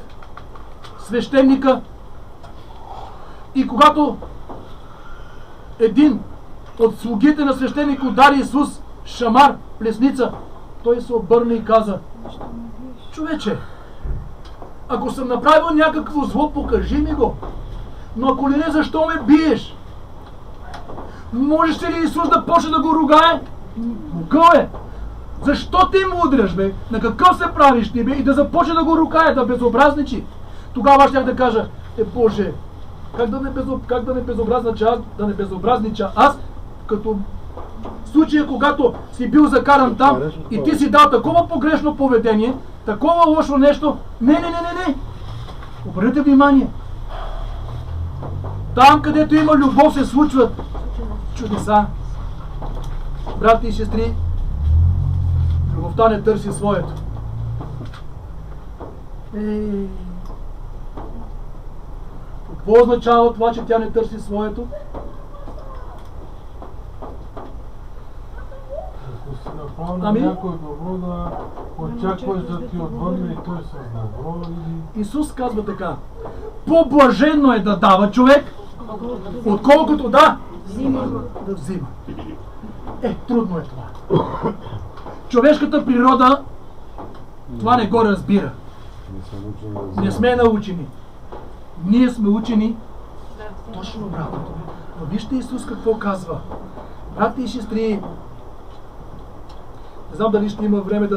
свещеника и когато един от слугите на свещеника удари Исус шамар, плесница, той се обърна и каза: човече, ако съм направил някакво зло, покажи ми го. Но ако ли не, защо ме биеш? Можеш ли Исус да почне да го ругае? Могъл е. Защо ти му удряш, бе? На какъв се правиш ти, бе? И да започне да го ругае, да безобразничи. Тогава щях да кажа: Боже, как да не безобразнича аз, като в случая, когато си бил закаран там и ти си дал такова погрешно поведение, такова лошо нещо. Не. Обърнете внимание. Там, където има любов, се случват чудеса. Брати и сестри, любовта не търси своето. Какво означава това, че тя не търси своето? Ако си направил на някой добро, да очакваш да ти отвърне и той с добро или... Исус казва така: по-блаженно е да дава човек, отколкото да взима. Трудно е това. Човешката природа това не го разбира. Не сме научени. Ние сме учени точно обратното. Но вижте Исус какво казва. Брати и сестри, не знам дали ще има време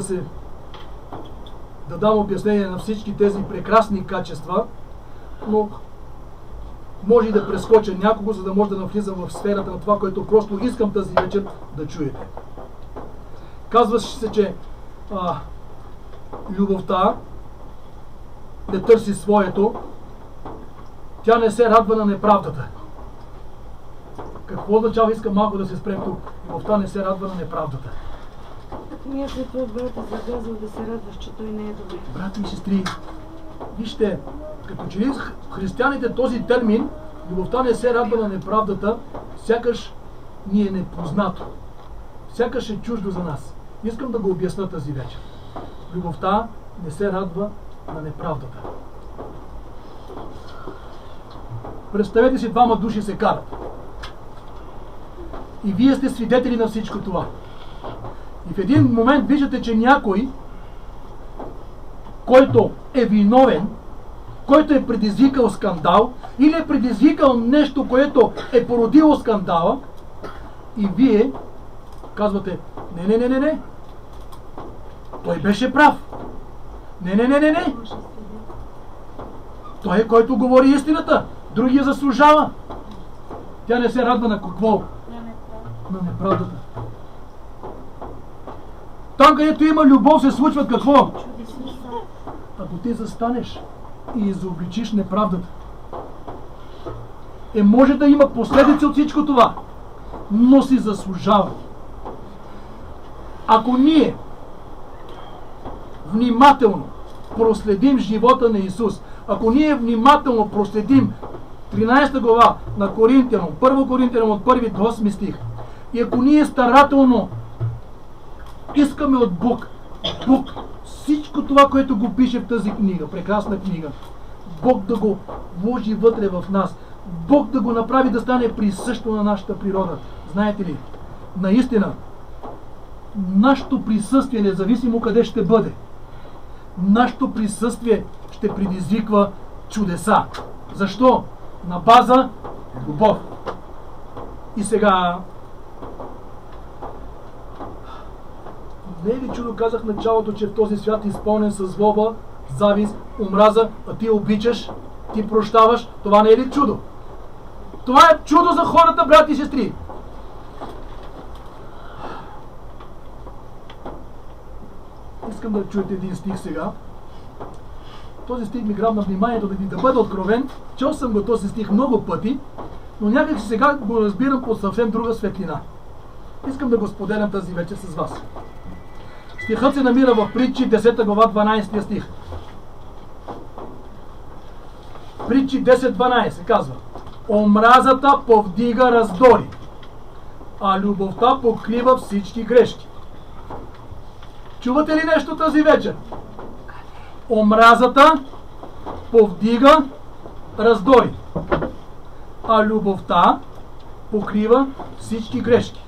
да дам обяснение на всички тези прекрасни качества, но може и да прескоча някого, за да може да навлизам в сферата на това, което просто искам тази вечер да чуете. Казваше се, че любовта не търси своето, тя не се радва на неправдата. Какво означава? Искам малко да се спрем тук. Любовта не се радва на неправдата. Някой брат е загазал да се радваш, че той не е добре. Брати и сестри, вижте, като че ли християните този термин, любовта не се радва на неправдата, сякаш ни е непознато. Сякаш е чуждо за нас. Искам да го обясна тази вечер. Любовта не се радва на неправдата. Представете си, двама души се карат. И вие сте свидетели на всичко това. И в един момент виждате, че някой, който е виновен, който е предизвикал скандал или е предизвикал нещо, което е породило скандала, и вие казвате: не. Той беше прав. Не. Той е, който говори истината. Другия заслужава. Тя не се радва на какво? На неправдата. Там, където има любов, се случва какво? Ако ти застанеш и изобличиш неправдата, може да има последици от всичко това, но си заслужава. Ако ние внимателно проследим живота на Исус, ако ние внимателно проследим 13 глава на Коринтияном, 1 Коринтияном от 1 до 8 стих, и ако ние старателно искаме от Бог, всичко това, което го пише в тази книга, прекрасна книга, Бог да го вложи вътре в нас, Бог да го направи да стане присъщо на нашата природа. Знаете ли, наистина, нашето присъствие, независимо къде ще бъде, нашето присъствие ще предизвиква чудеса. Защо? На база любов. И сега, не е ли чудо, казах в началото, че в този свят е изпълнен със злоба завист, омраза, а ти обичаш, ти прощаваш, това не е ли чудо? Това е чудо за хората, брати и сестри. Искам да чуете един стих сега. Този стих ми грабна вниманието да бъда откровен. Чел съм го този стих много пъти, но някак сега го разбирам по съвсем друга светлина. Искам да го споделям тази вечер с вас. Стихът се намира в Притчи 10 глава 12 стих. Притчи 10.12 казва: омразата повдига раздори, а любовта покрива всички грешки. Чувате ли нещо тази вечер? Омразата повдига раздори, а любовта покрива всички грешки.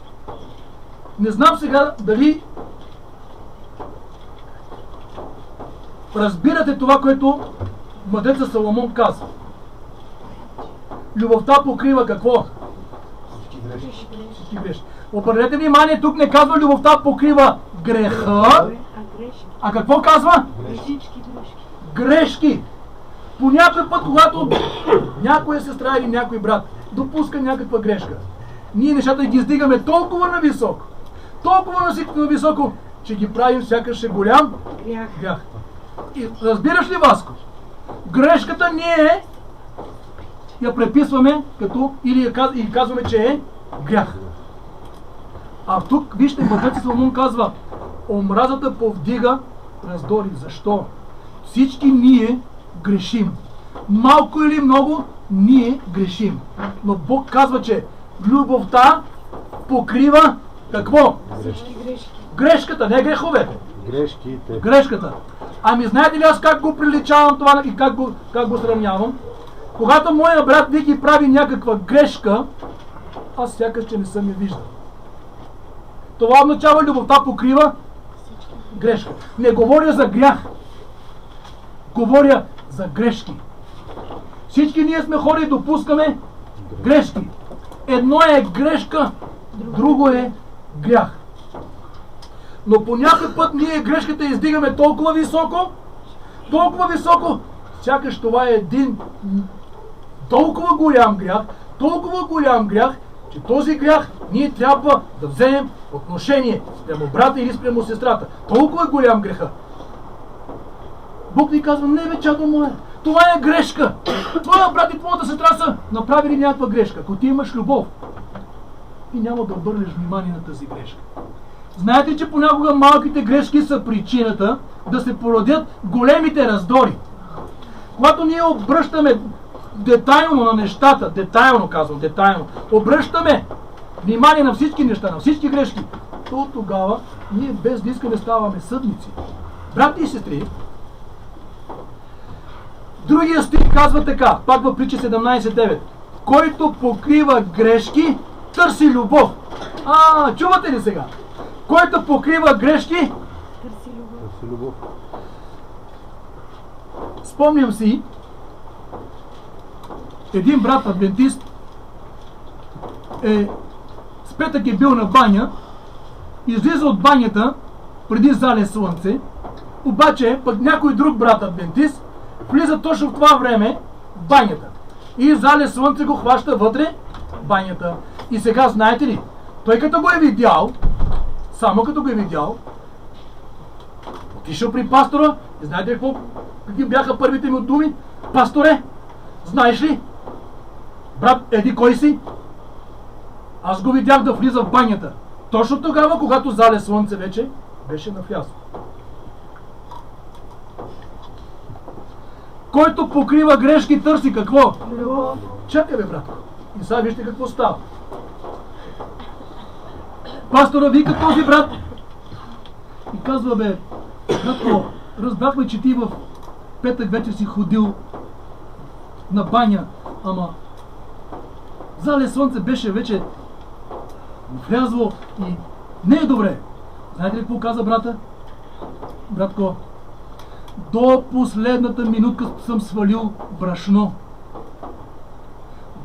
Не знам сега дали разбирате това, което мъдреца Соломон казва. Любовта покрива какво? Всички грешки. Обърнете внимание, тук не казва любовта покрива греха, а какво казва? Грешки. По някой път, когато някоя сестра или някой брат допуска някаква грешка, ние нещата ги издигаме толкова нависоко, на високо, че ги правим сякаш е голям грях. И разбираш ли, Васко? Грешката ние я преписваме като или казваме, че е грях. А тук, вижте, мъдрецът Соломон казва: омразата повдига раздори. Защо? Всички ние грешим. Малко или много ние грешим. Но Бог казва, че любовта покрива какво? Грешката, не греховете. Грешката. Ами знаете ли аз как го приличавам това и как го сравнявам? Когато моя брат Вики прави някаква грешка, аз сякаш, че не съм я виждал. Това означава любовта покрива грешка. Не говоря за грях. Говоря за грешки. Всички ние сме хора и допускаме грешки. Едно е грешка, друго е грях. Но по някой път ние грешката издигаме толкова високо, сякаш това е един толкова голям грях, че този грях ние трябва да вземем отношение спрямо брата или спрямо сестрата. Толкова е голям греха. Бог ни казва: не бе, чадо мое, това е грешка. Твоя брат и твоята сестра са направили някаква грешка. Ако ти имаш любов, ти няма да обърнеш внимание на тази грешка. Знаете, че понякога малките грешки са причината да се породят големите раздори. Когато ние обръщаме детайлно на нещата, детайлно, обръщаме внимание на всички неща, на всички грешки, то тогава ние без да искаме ставаме съдници. Брати и сестри, другия стих казва така, пак в Притчи 17.9: който покрива грешки, търси любов. Чувате ли сега? Който покрива грешки, търси любов. Спомням си, един брат адвентист с петък е бил на баня, излиза от банята преди зале слънце, обаче пък някой друг брат адвентист влиза точно в това време в банята и зале слънце го хваща вътре в банята. И сега знаете ли, той като го е видял, само като го е видял, отишъл при пастора и знаете какви бяха първите му думи? Пасторе, знаеш ли, брат, еди кой си? Аз го видях да влиза в банята. Точно тогава, когато зале слънце вече беше навлязло. Който покрива грешки, търси какво? Любов. Чакай бе, брат. И сега вижте какво става. Пастора вика този брат и казва: бе, братко, разбрахме, че ти в петък вече си ходил на баня, ама зале слънце беше вече влязло и не е добре. Знаете ли какво каза брата? Братко, до последната минутка съм свалил брашно.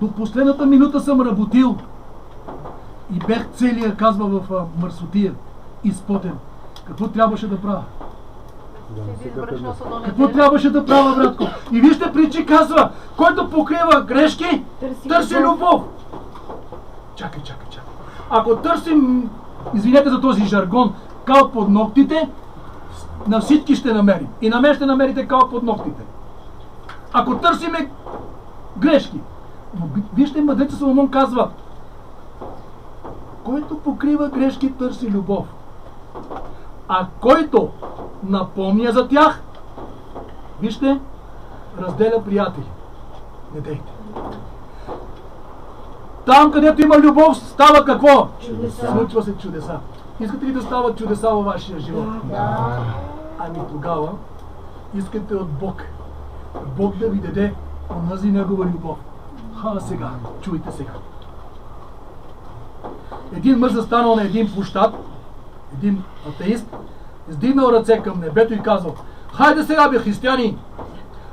До последната минута съм работил. И бех целия, казва, в мърсотия, изпотен. Какво трябваше да правя? Какво трябваше да правя, братко? И вижте, притчи казва, който покрива грешки, търси любов. Чакай. Ако търсим, извинете за този жаргон, кал под ногтите, на всички ще намерим. И на мен ще намерите кал под ногтите. Ако търсиме грешки. Но вижте, мъдрецът Соломон казва, който покрива грешки, търси любов. А който напомня за тях, вижте, разделя приятели. Не дейте. Там, където има любов, става какво? Чудеса. Случва се чудеса. Искате ли да стават чудеса във вашия живот? Да. Ами тогава искате от Бог. Бог да ви даде онази негова любов. Сега, чуйте сега. Един мъж застанал на един площад, един атеист, издигнал ръце към небето и казал: хайде сега, бе, християни,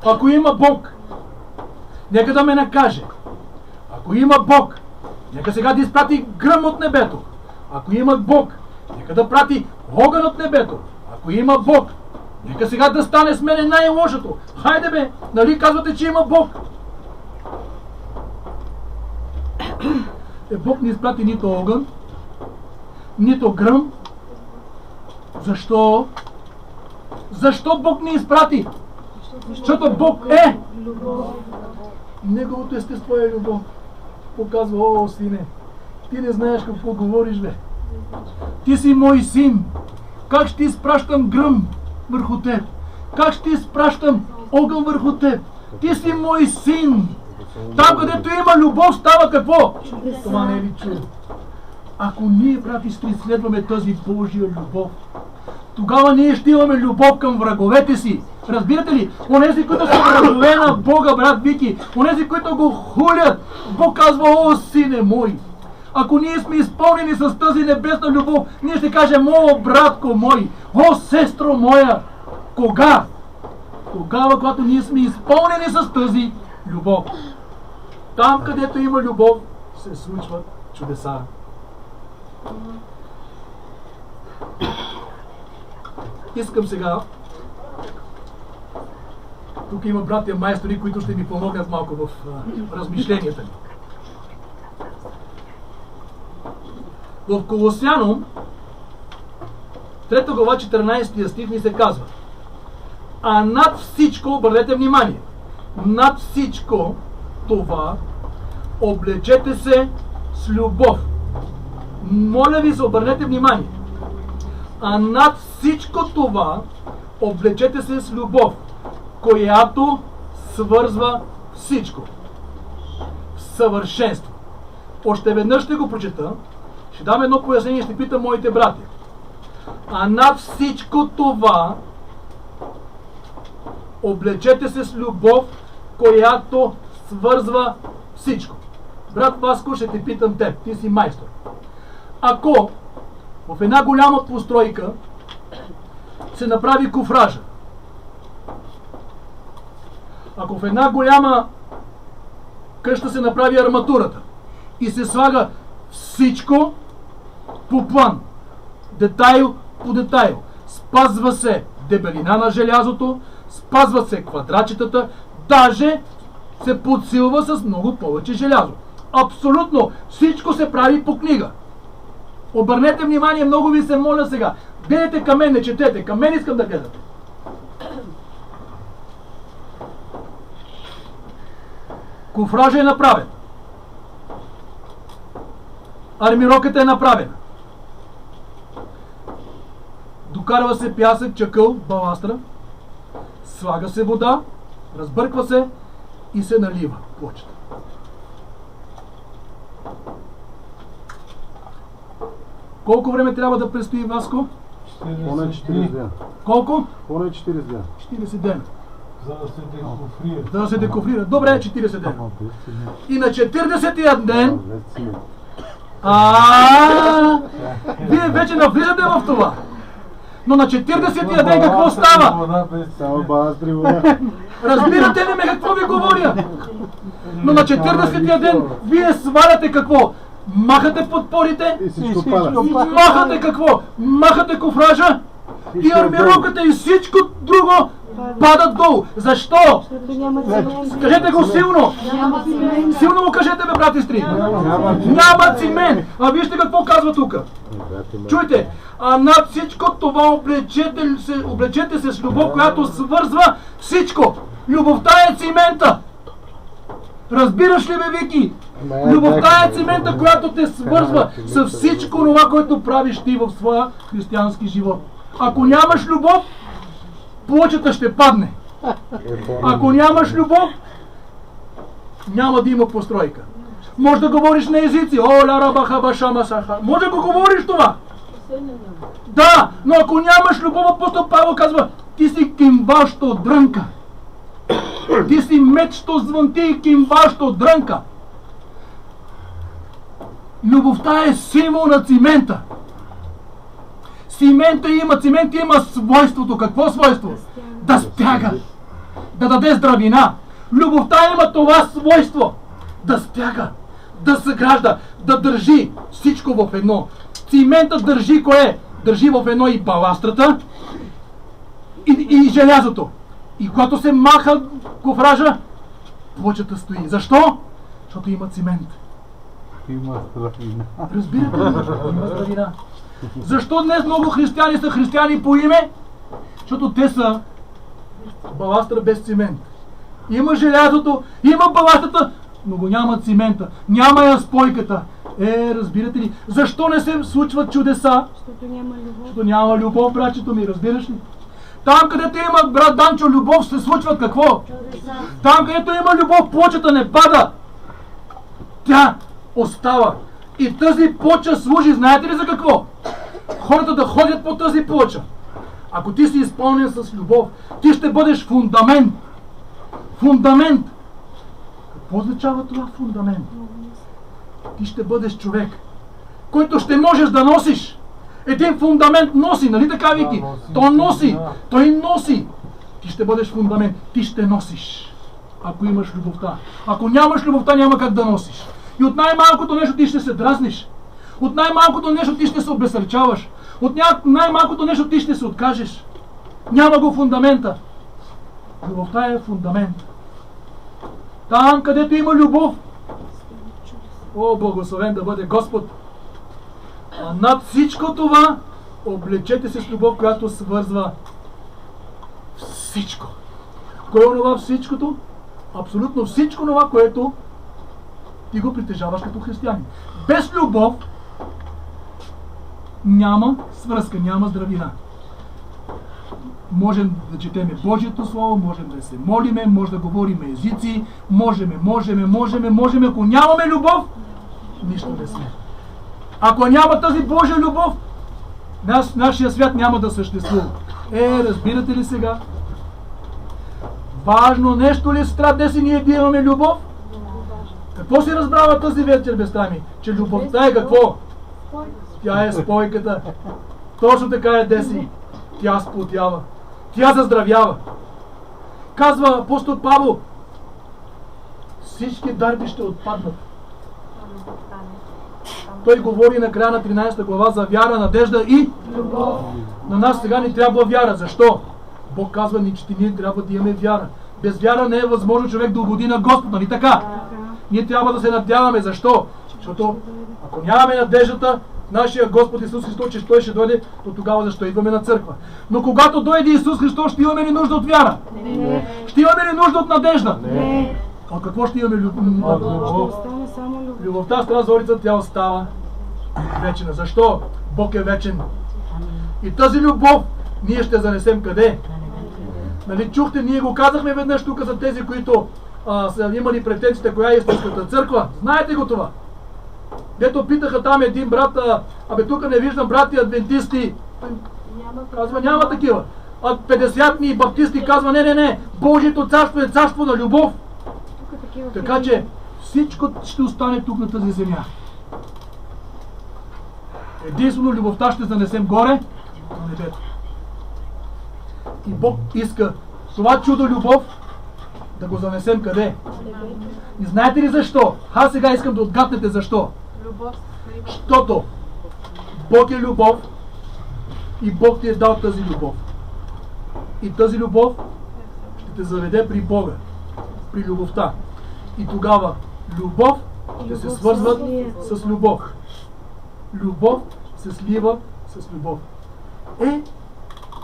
ако има Бог, нека да ме накаже. Ако има Бог, нека сега да изпрати гръм от небето. Ако има Бог, нека да прати огън от небето. Ако има Бог, нека сега да стане с мене най-лошото. Хайде, бе, нали казвате, че има Бог? Бог не изпрати нито огън, нито гръм. Защо? Защо Бог не изпрати? Защото Бог е Любов. Неговото естество е любов. Показва: о, сине, ти не знаеш какво говориш, бе. Ти си мой син. Как ще изпращам гръм върху теб? Как ще изпращам огън върху теб? Ти си мой син. Там, където има любов, става какво? Чудеса. Това не е ли чудо? Ако ние, брати и сестри, следваме тази Божия любов, тогава ние ще имаме любов към враговете си. Разбирате ли? Онези, които са врагове на Бога, брат Вики, онези, които го хулят, Бог казва: о, сине мой. Ако ние сме изпълнени с тази небесна любов, ние ще кажем: о, братко мой, о, сестро моя. Кога? Тогава, когато ние сме изпълнени с тази любов. Там, където има любов, се случват чудеса. Искам сега, тук има братя майстори, които ще ми помогнат малко в размишленията ми. В Колосяном, 3 глава, 14 стих ни се казва: а над всичко, обърнете внимание, над всичко това облечете се с любов. Моля ви се, обърнете внимание. А над всичко това облечете се с любов, която свързва всичко в съвършенство. Още веднъж ще го прочета, ще дам едно пояснение и ще питам моите братя. А над всичко това облечете се с любов, която свързва всичко. Брат Васко, ще те питам теб, ти си майстор. Ако в една голяма постройка се направи кофража, ако в една голяма къща се направи арматурата и се слага всичко по план, детайл по детайл, спазва се дебелина на желязото, спазва се квадратчетата, даже се подсилва с много повече желязо. Абсолютно всичко се прави по книга. Обърнете внимание, много ви се моля сега. Гледайте към мен, не четете, към мен искам да гледате. Кофража е направен. Армировката е направена. Докарва се пясък, чакъл, баластра, слага се вода, разбърква се и се налива плочата. Колко време трябва да престои, Васко? Поне 40 дена. Колко? Поне 40 дена. 40 дена. За да се декофрира. За да се декофрира. Добре, 40 дена. И на 40-тия ден... Вие вече навлизате в това. Но на 40-тия ден какво става? Само баланс при вода. Разбирате ли ме какво ви говоря? Но на 40-тия ден вие сваляте какво? Махате подпорите, И всичко пада. махате какво? Махате кофража и армировката и всичко друго падат долу. Защо? Защото няма цимент. Кажете го силно! Няма цимент. Силно го кажете, бе, брат и сестри! Няма цимент! А вижте какво казва тук. Чуйте! А над всичко това облечете се с любов, която свързва всичко. Любовта е цимента. Разбираш ли, бе, Вики? Любовта е цимента, която те свързва с всичко това, което правиш ти в своя християнски живот. Ако нямаш любов, плочата ще падне. Ако нямаш любов, няма да има постройка. Може да говориш на езици. Може да го говориш това. Да, но ако нямаш любов, апостол Павел казва, ти си кимващо дрънка. Ти си меч, що звънти и кимващо дрънка. Любовта е символ на цимента. Цимент има свойството. Какво свойство? Да стяга. Да даде здравина. Любовта има това свойство. Да стяга. Да съгражда. Да държи всичко в едно. Циментът държи кое? Държи в едно и баластрата, и желязото. И когато се маха кофража, плочата стои. Защо? Защото има цимент. Има здравина. Разбирате ли? Има здравина. Защо днес много християни са християни по име? Защото те са баластра без цимент. Има желязото, има баластрата, но го няма цимента. Няма я спойката. Разбирате ли? Защо не се случват чудеса? Защото няма любов. Защото няма любов, братчето ми, разбираш ли? Там, където има, брат Данчо, любов, се случват какво? Чудеса. Там, където има любов, плочата не пада. Тя остава. И тази плоча служи, знаете ли за какво? Хората да ходят по тази плоча. Ако ти си изпълнен с любов, ти ще бъдеш фундамент. Фундамент. Какво означава това фундамент? Ти ще бъдеш човек, който ще можеш да носиш. Един фундамент носи, нали така, Вики? То носи, той носи. Ти ще бъдеш фундамент, ти ще носиш, ако имаш любовта. Ако нямаш любовта, няма как да носиш. И от най-малкото нещо ти ще се дразниш. От най-малкото нещо ти ще се обесърчаваш. От най-малкото нещо ти ще се откажеш. Няма го фундамента. Любовта е фундамент. Там, където има любов, о, благословен да бъде Господ! А над всичко това, облечете се с любов, която свързва всичко. Кое е онова всичкото? Абсолютно всичко това, което ти го притежаваш като християнин. Без любов няма свръзка, няма здравина. Можем да четеме Божието Слово, можем да се молиме, може да говорим езици, можем. Ако нямаме любов, нищо не сме. Ако няма тази Божия любов, нашия свят няма да съществува. Разбирате ли сега? Важно нещо ли страдаси ние да имаме любов? Какво си разбрава тази вечер, беста ми? Че любовта е какво? Тя е спойката. Точно така е, Деси. Тя сплотява. Тя заздравява. Казва апостол Павел, всички дарби ще отпаднат. Той говори на края на 13 глава за вяра, надежда и любов. На нас сега ни трябва вяра. Защо? Бог казва ни, че ние трябва да имаме вяра. Без вяра не е възможно човек да угоди на Господ, нали така? Ние трябва да се надяваме. Защо? Защото ако нямаме надеждата, нашия Господ Исус Христос, че Той ще дойде, то тогава защо идваме на църква? Но когато дойде Исус Христос, ще имаме ли нужда от вяра? Не. Ще имаме ли нужда от надежда? Не. А какво ще имаме? Ще остане само любов. Любовта, страна зорица, тя остава вечна. Защо? Бог е вечен. И тази любов ние ще занесем къде? Нали чухте, ние го казахме веднъж тук за тези, които са имали претенциите, коя е истинската църква. Знаете го това? Дето питаха там един брат, тук не виждам брати адвентисти. Казва, няма такива. А 50-ни баптисти казва, не, Божието царство е царство на любов. Така че всичко ще остане тук на тази земя. Единствено любовта ще занесем горе на небето. И Бог иска това чудо любов да го занесем къде? И знаете ли защо? Аз сега искам да отгаднете защо. Защото Бог е любов И Бог ти е дал тази любов. И тази любов ще те заведе при Бога, при любовта. И тогава любов ще се свързва с любов. Любов се слива с любов.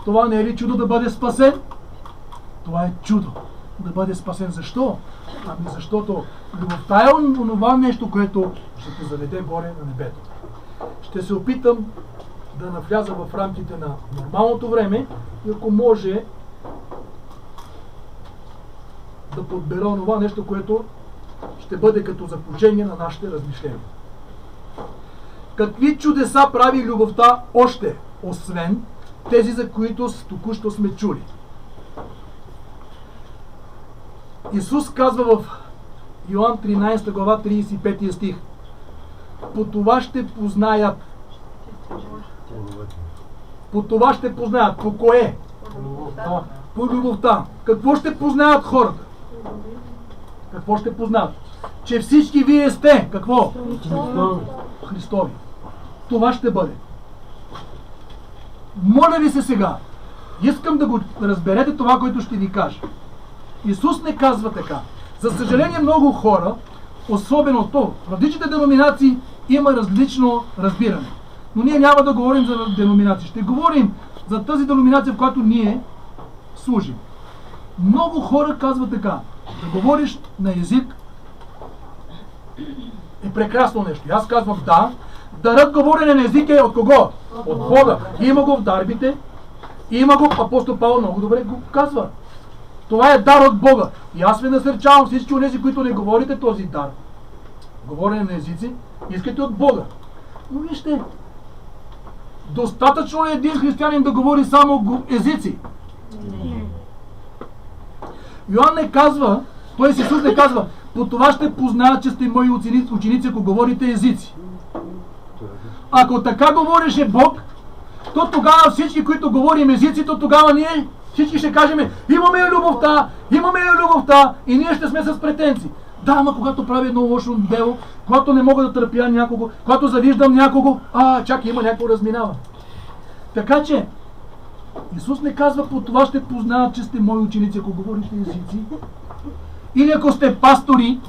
Това не е ли чудо да бъде спасен? Това е чудо да бъде спасен. Защо? Ами защото любовта е онова нещо, което ще те заведе горе на небето. Ще се опитам да навляза в рамките на нормалното време и ако може да подбера онова нещо, което ще бъде като заключение на нашите размишления. Какви чудеса прави любовта още, освен тези, за които току-що сме чули? Исус казва в Йоан 13 глава 35 стих: по това ще познаят. По това ще познаят. По кое? По любовта. Какво ще познаят хората? Какво ще познаят? Че всички вие сте. Какво? Христови. Това ще бъде. Моля ви се сега. Искам да го разберете това, което ще ви кажа. Исус не казва така. За съжаление, много хора, особено в различните деноминации, има различно разбиране. Но ние няма да говорим за деноминации. Ще говорим за тази деноминация, в която ние служим. Много хора казват така: да говориш на език е прекрасно нещо. И аз казвам да. Дарът говорене на език е от кого? От Бога. Има го в дарбите. Има го, апостол Павел много добре го казва. Това е дар от Бога. И аз ви насърчавам всички от тези, които не говорите този дар, говорене на езици, искате от Бога. Но вижте, достатъчно ли е един християнин да говори само езици? Не. Йоан не казва, т.е. Исус не казва: по това ще познаят, че сте мои ученици, ако говорите езици. Ако така говореше Бог, то тогава всички, които говорим езици, то тогава ние всички ще кажем: имаме любовта и ние ще сме с претенции. Да, ама когато правя едно лошо дело, когато не мога да търпя някого, когато завиждам някого, чакай, има някакво разминаване. Така че Исус не казва: по това ще познаят, че сте мои ученици, ако говорите езици, или ако сте пастори,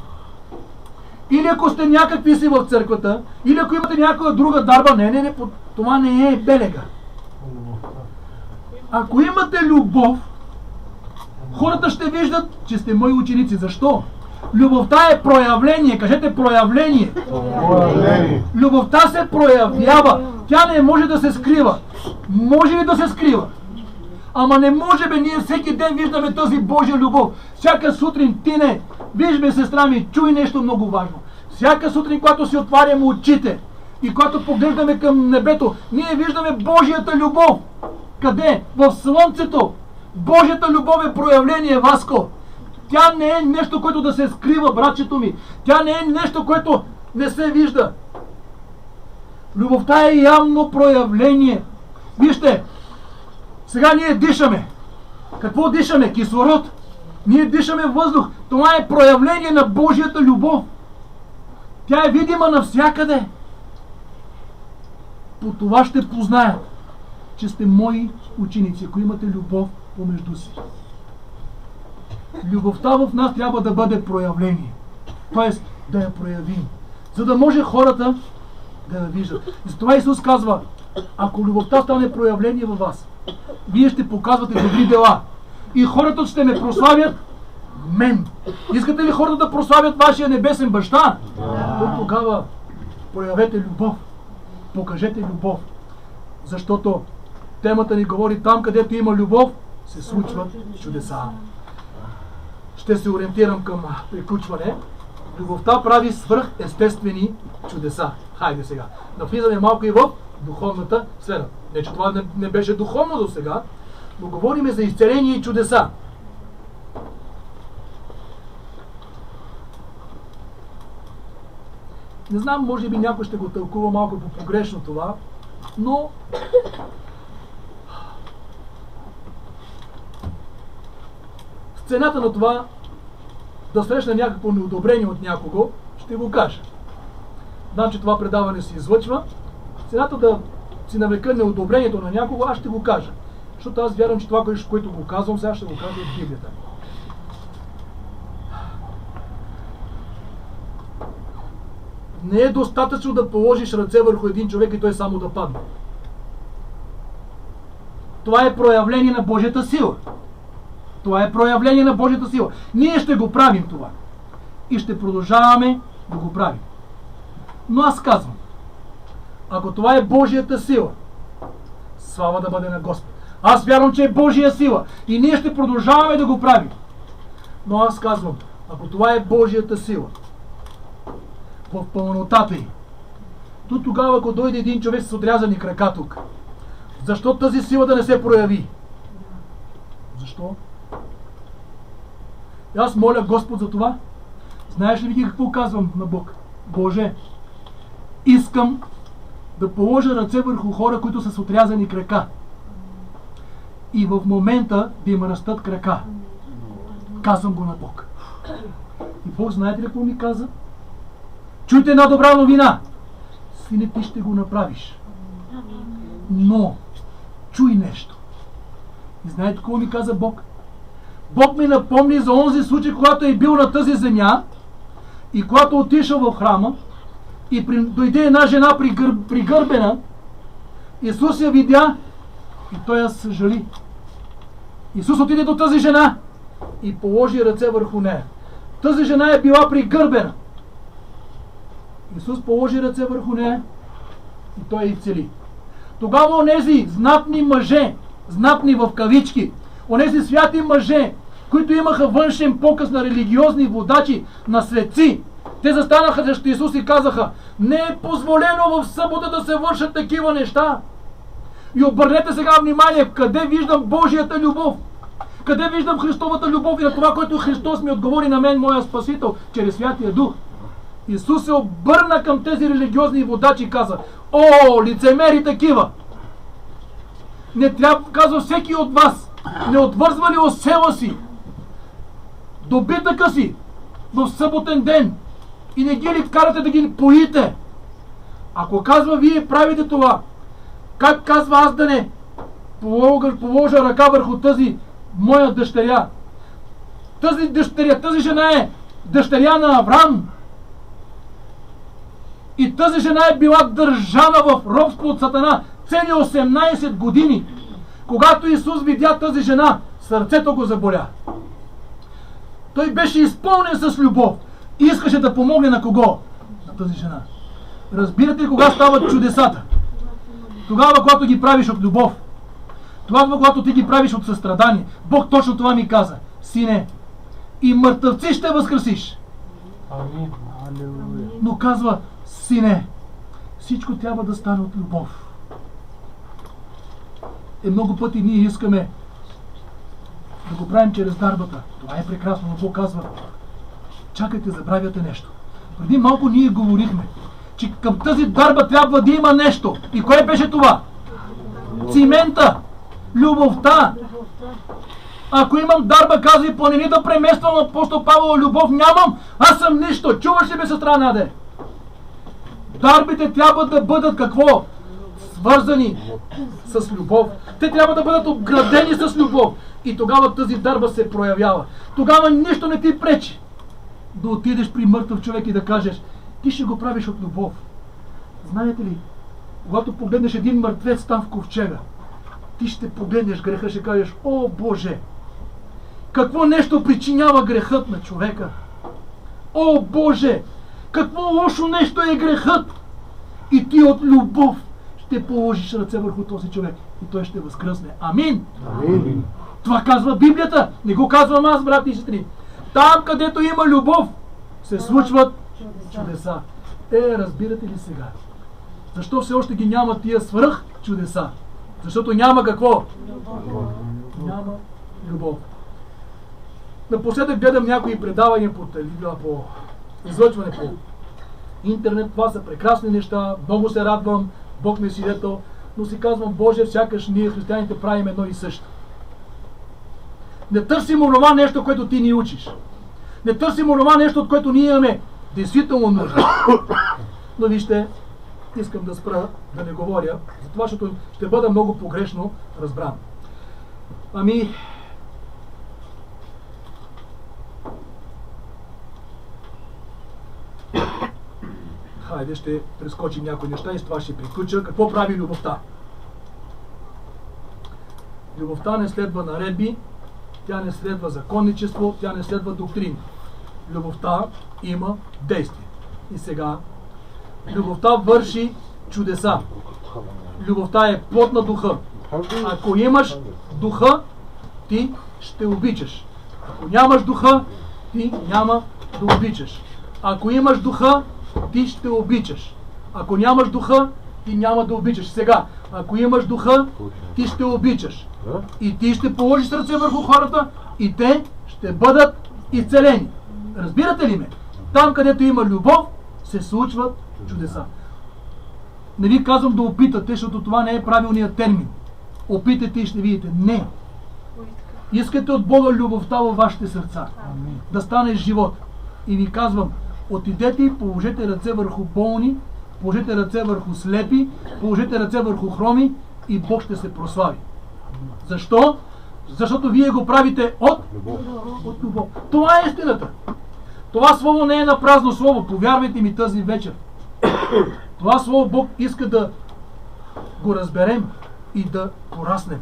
или ако сте някакви си в църквата, или ако имате някаква друга дарба. Не, това не е белега. Ако имате любов, хората ще виждат, че сте мои ученици. Защо? Любовта е проявление. Кажете проявление. Любовта се проявява. Тя не може да се скрива. Може ли да се скрива? Ама не може, ние всеки ден виждаме тази Божия любов. Всяка сутрин, виж сестра ми, чуй нещо много важно. Всяка сутрин, когато си отваряме очите и когато поглеждаме към небето, ние виждаме Божията любов. Къде? В слънцето. Божията любов е проявление, Васко. Тя не е нещо, което да се скрива, братчето ми. Тя не е нещо, което не се вижда. Любовта е явно проявление. Вижте, сега ние дишаме. Какво дишаме? Кислород. Ние дишаме въздух. Това е проявление на Божията любов. Тя е видима навсякъде. По това ще познаят, че сте мои ученици, ако имате любов помежду си. Любовта в нас трябва да бъде проявление. Тоест да я проявим. За да може хората да я виждат. И затова Исус казва: ако любовта стане проявление във вас, вие ще показвате добри дела. И хората ще ме прославят мен. Искате ли хората да прославят вашия небесен баща? То тогава проявете любов. Покажете любов. Защото темата ни говори: там, където има любов, се случват чудеса. Ще се ориентирам към приключване. Любовта прави свръхестествени чудеса. Хайде сега. Навлизаме малко и в духовната сфера. Не, че това не беше духовно до сега, но говорим за изцеление и чудеса. Не знам, може би някой ще го тълкува малко по-погрешно това, но с цената на това да срещна някакво неодобрение от някого, ще го кажа. Знам, че това предаване се излъчва. Цената да си навлека неодобрението на някого, аз ще го кажа. Защото аз вярвам, че това, което го казвам, сега ще го кажа от Библията. Не е достатъчно да положиш ръце върху един човек и той само да падне. Това е проявление на Божията сила. Това е проявление на Божията сила. Ние ще го правим това. И ще продължаваме да го правим. Но аз казвам, ако това е Божията сила, слава да бъде на Господ. Аз вярвам, че е Божия сила и ние ще продължаваме да го правим. Но аз казвам, ако това е Божията сила, в пълнотата й, то тогава, ако дойде един човек с отрязани крака тук, защо тази сила да не се прояви? Защо? И аз моля Господ за това. Знаеш ли какво казвам на Бог? Боже, искам да положа ръце върху хора, които са с отрязани крака. И в момента да им растат крака. Казвам го на Бог. И Бог, знаете ли какво ми каза? Чуйте една добра новина. Сине, ти ще го направиш. Но, чуй нещо. И знаете какво ми каза Бог? Бог ми напомни за онзи случай, когато е бил на тази земя и когато отишъл в храма и дойде една жена пригърбена. Исус я видя и той я съжали. Исус отиде до тази жена и положи ръце върху нея. Тази жена е била пригърбена. Исус положи ръце върху нея и той я изцели. Тогава онези знатни мъже, знатни в кавички, онези святи мъже, които имаха външен показ на религиозни водачи, на светци, те застанаха срещу Исус и казаха: не е позволено в събота да се вършат такива неща. И обърнете сега внимание, къде виждам Божията любов, къде виждам Христовата любов и на това, което Христос ми отговори на мен, моя Спасител, чрез Святия Дух. Исус се обърна към тези религиозни водачи и каза: о, лицемери такива! Не трябва, казва всеки от вас, не отвързва ли осела си, добитъка си в съботен ден и не ги ли карате да ги поите? Ако казва, вие правите това, как казва аз да не положа ръка върху тази моя дъщеря? Тази дъщеря, тази жена е дъщеря на Авраам. И тази жена е била държана в робство от Сатана цели 18 години. Когато Исус видя тази жена, сърцето го заболя. Той беше изпълнен с любов и искаше да помогне на кого? На тази жена. Разбирате ли кога стават чудесата? Тогава, когато ги правиш от любов. Тогава, когато ти ги правиш от състрадание. Бог точно това ми каза: сине, и мъртъвци ще възкресиш. Амин. Алелуя. Но казва: сине, всичко трябва да стане от любов. Много пъти ние искаме да го правим чрез дарбата. Това е прекрасно, но Бог казва: чакайте, забравяте нещо. Преди малко ние говорихме, че към тази дарба трябва да има нещо. И кое беше това? Цимента, любовта. Ако имам дарба, казва, планини да премествам, апостол Павел, любов нямам, аз съм нищо. Чуваш ли ме, сестра Наде? Дарбите трябва да бъдат какво? Свързани с любов. Те трябва да бъдат обградени с любов. И тогава тази дарба се проявява. Тогава нищо не ти пречи да отидеш при мъртъв човек и да кажеш: ти ще го правиш от любов. Знаете ли, когато погледнеш един мъртвец там в ковчега, ти ще погледнеш греха, ще кажеш: о Боже, какво нещо причинява грехът на човека? О Боже, какво лошо нещо е грехът! И ти от любов ще положиш ръце върху този човек и той ще възкръсне. Амин! Амин. Това казва Библията, не го казвам аз, брати и сестри. Там, където има любов, се случват чудеса. Разбирате ли сега? Защо все още ги няма тия свръх чудеса? Защото няма какво? Няма любов. Напоследък гледам някои предавания по излъчване по интернет. Това са прекрасни неща, много се радвам, Бог ме е свидетел, но си казвам: Боже, сякаш ние християните правим едно и също. Не търсим онова нещо, което ти ни учиш. Не търсим онова нещо, от което ние имаме действително нужда. Но вижте, искам да спра, да не говоря, затова, защото ще бъда много погрешно разбран. Ами, хайде ще прескочим някои неща и с това ще приключа. Какво прави любовта? Любовта не следва наредби, тя не следва законничество, тя не следва доктрини. Любовта има действие. И сега, любовта върши чудеса. Любовта е плод на духа. Ако имаш духа, ти ще обичаш. Ако нямаш духа, ти няма да обичаш. Ако имаш духа, ти ще обичаш. Ако нямаш духа, ти няма да обичаш. Сега, ако имаш духа, ти ще обичаш. И ти ще положиш ръце върху хората и те ще бъдат изцелени. Разбирате ли ме? Там, където има любов, се случват чудеса. Не ви казвам да опитате, защото това не е правилният термин. Опитайте и ще видите. Не. Искате от Бога любовта във вашите сърца. Да стане живот. И ви казвам, отидете и положете ръце върху болни, положете ръце върху слепи, положете ръце върху хроми и Бог ще се прослави. Защо? Защото вие го правите от любов. Това е истината. Това слово не е на празно слово. Повярвайте ми тази вечер. Това слово Бог иска да го разберем и да пораснем.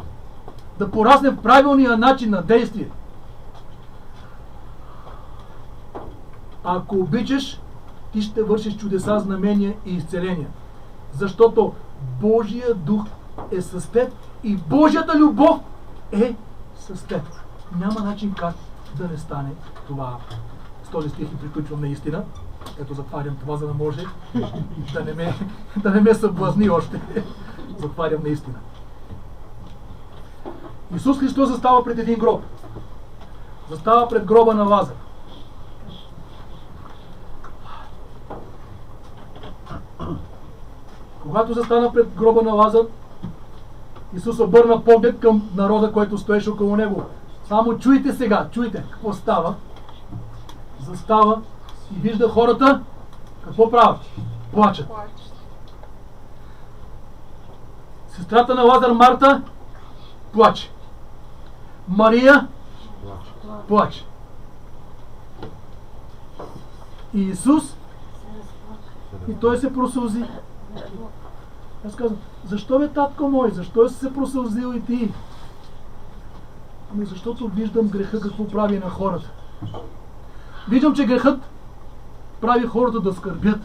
Да пораснем в правилния начин на действие. Ако обичаш, ти ще вършиш чудеса, знамения и изцеления. Защото Божия дух е с теб и Божията любов е с теб. Няма начин как да не стане това. С този стих и приключвам наистина. Ето затварям това, за да може да не ме съблазни още. Затварям наистина. Исус Христос застава пред един гроб. Застава пред гроба на Лазар. Когато застана пред гроба на Лазар, Исус обърна поглед към народа, който стоеше около него. Само чуйте сега, чуйте какво става. Застава и вижда хората, какво правят? Плачат. Сестрата на Лазар Марта плаче. Мария плаче. И Исус, и той се просълзи. Аз казвам, защо бе, татко мой, защо си се просълзил и ти? Ами защото виждам греха какво прави на хората. Виждам, че грехът прави хората да скърбят.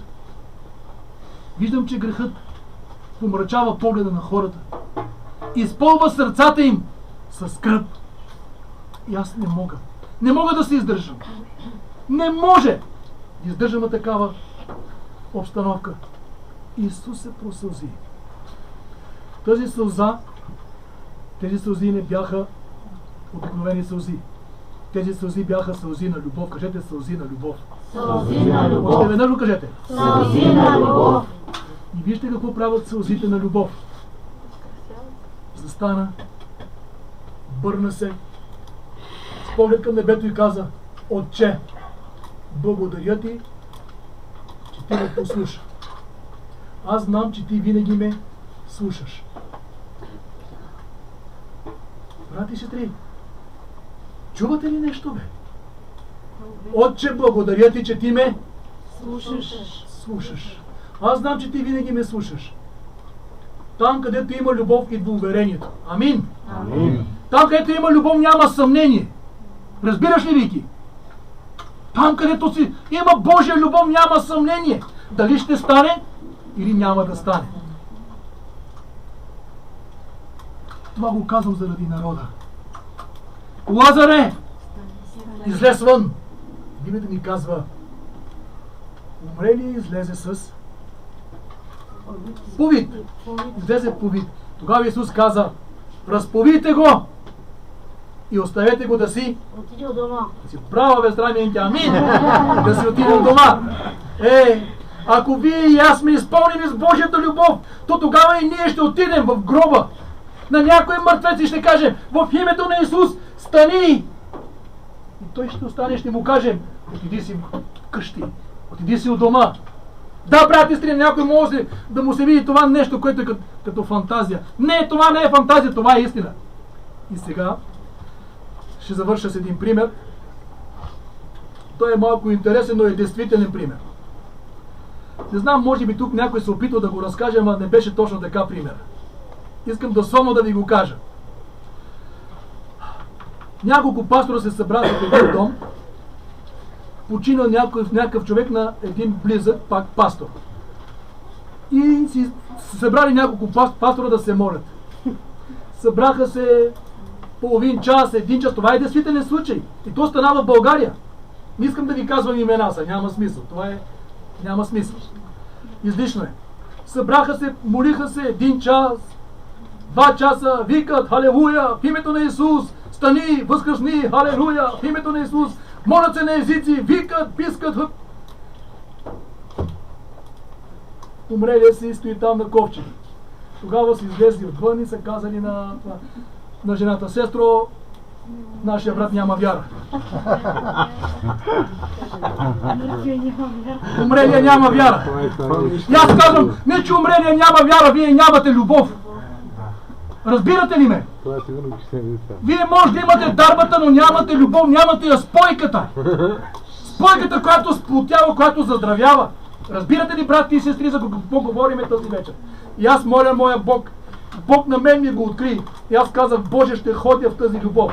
Виждам, че грехът помрачава погледа на хората. Изпълва сърцата им със скръб. И аз не мога. Не мога да се издържам. Не може да издържам на такава обстановка. Исус се просълзи. Тези сълзи не бяха обикновени сълзи. Тези сълзи бяха сълзи на любов. Кажете сълзи на любов. Сълзи на любов. Още веднъж го кажете. Сълзи на любов. И вижте какво правят сълзите на любов. Застана, бърна се, с поглед към небето и каза: Отче, благодаря ти, че ти ме послуша. Аз знам, че ти винаги ме слушаш. Брати и сестри, чувате ли нещо, бе? Отче, благодаря ти, че ти ме слушаш. Аз знам, че ти винаги ме слушаш. Там, където има любов, идва уверението. Амин. Амин. Там, където има любов, няма съмнение. Разбираш ли, Вики? Там, където си има Божия любов, няма съмнение. Дали ще стане или няма да стане. Това го казвам заради народа. Лазаре, излез вън. Библията ни казва: умрели излезе с повид. Излезе повид. Тогава Исус каза: разповийте го и оставете го да си Отиди от дома. Браво, безсрамиенки, амин! Да си отиде от дома. Ако вие и аз сме изпълнени с Божията любов, то тогава и ние ще отидем в гроба на някой мъртвец и ще кажем: в името на Исус, стани! И той ще остане и ще му кажем: отиди си вкъщи, отиди си от дома. Да, брати и сестри, някой може да му се види това нещо, което е като фантазия. Не, това не е фантазия, това е истина. И сега ще завърша с един пример. Той е малко интересен, но е действителен пример. Не знам, може би тук някой се опитва да го разкаже, ама не беше точно така пример. Искам дословно да ви го кажа. Няколко пастора се събраха в един дом. Починал някакъв човек на един близък, пак пастор. И си събрали няколко пастора да се молят. Събраха се половин час, един час. Това е действителен случай. И то стана в България. Не искам да ви казвам имена са, няма смисъл. Няма смисъл. Излишно е. Събраха се, молиха се един час, 2 часа, викат халелуя в името на Исус, стани, възкръсни, халелуя в името на Исус, молят се на езици, викат, пискат. Умрелия си стои там на ковчег. Тогава са излезли отвън и са казали на жената: сестро, нашия брат няма вяра. Умрелия няма вяра. И аз казвам, не че умрелия няма вяра, вие нямате любов. Разбирате ли ме? Вие може да имате дарбата, но нямате любов, нямате я спойката. Спойката, която сплотява, която заздравява. Разбирате ли, брати и сестри, за какво говорим тази вечер? И аз моля моя Бог. Бог на мен ми го откри. И аз казах: Боже, ще ходя в тази любов.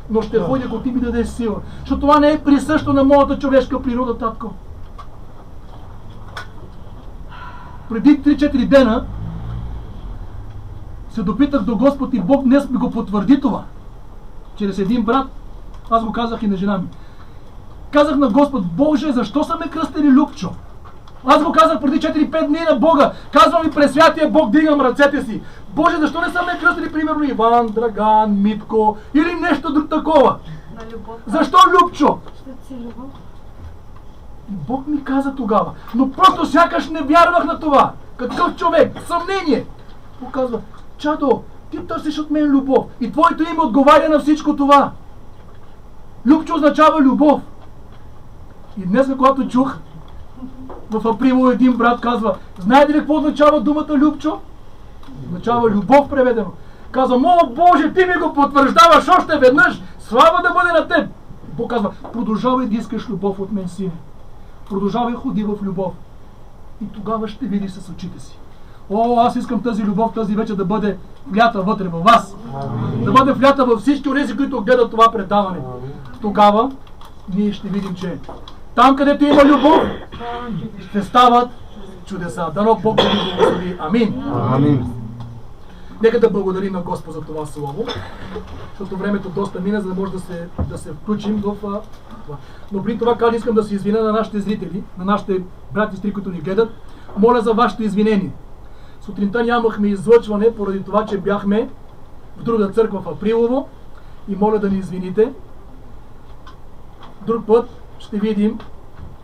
Но ще ходя, ако ти ми дадеш сила. Защото това не е присъщо на моята човешка природа, татко. Преди 3-4 дена се допитах до Господ и Бог днес ми го потвърди това. Чрез един брат, аз го казах и на жена ми. Казах на Господ: Боже, защо са ме кръстили Любчо? Аз го казах преди 4-5 дни на Бога. Казвам и през святия Бог, дигам ръцете си. Боже, защо не са ме кръстили, примерно, Иван, Драган, Митко или нещо друго такова? Защо Любчо? Бог ми каза тогава. Но просто сякаш не вярвах на това. Какъв човек? Съмнение. Показва: Чадо, ти търсиш от мен любов. И твоето име отговаря на всичко това. Любчо означава любов. И днес, когато чух в Априло, един брат казва: знаете ли какво означава думата Любчо? Означава любов, преведено. Казвам: о Боже, ти ми го потвърждаваш още веднъж. Слава да бъде на теб. Бог казва: продължавай да искаш любов от мен, сине. Продължавай, ходи в любов. И тогава ще видиш с очите си. О, аз искам тази любов тази вечер да бъде влята вътре във вас. Да бъде влята във всички онези, които гледат това предаване. Тогава ние ще видим, че там, където има любов, ще стават чудеса. Дано Бог да ни благослови. Амин. Амин. Нека да благодарим на Господ за това слово, защото времето доста мина, за да може да се включим в това. Но при това искам да се извиня на нашите зрители, на нашите брати и сестри, които ни гледат. Моля за вашето извинение. Сутринта нямахме излъчване, поради това, че бяхме в друга църква в Априлово, и моля да ни извините. Друг път ще видим,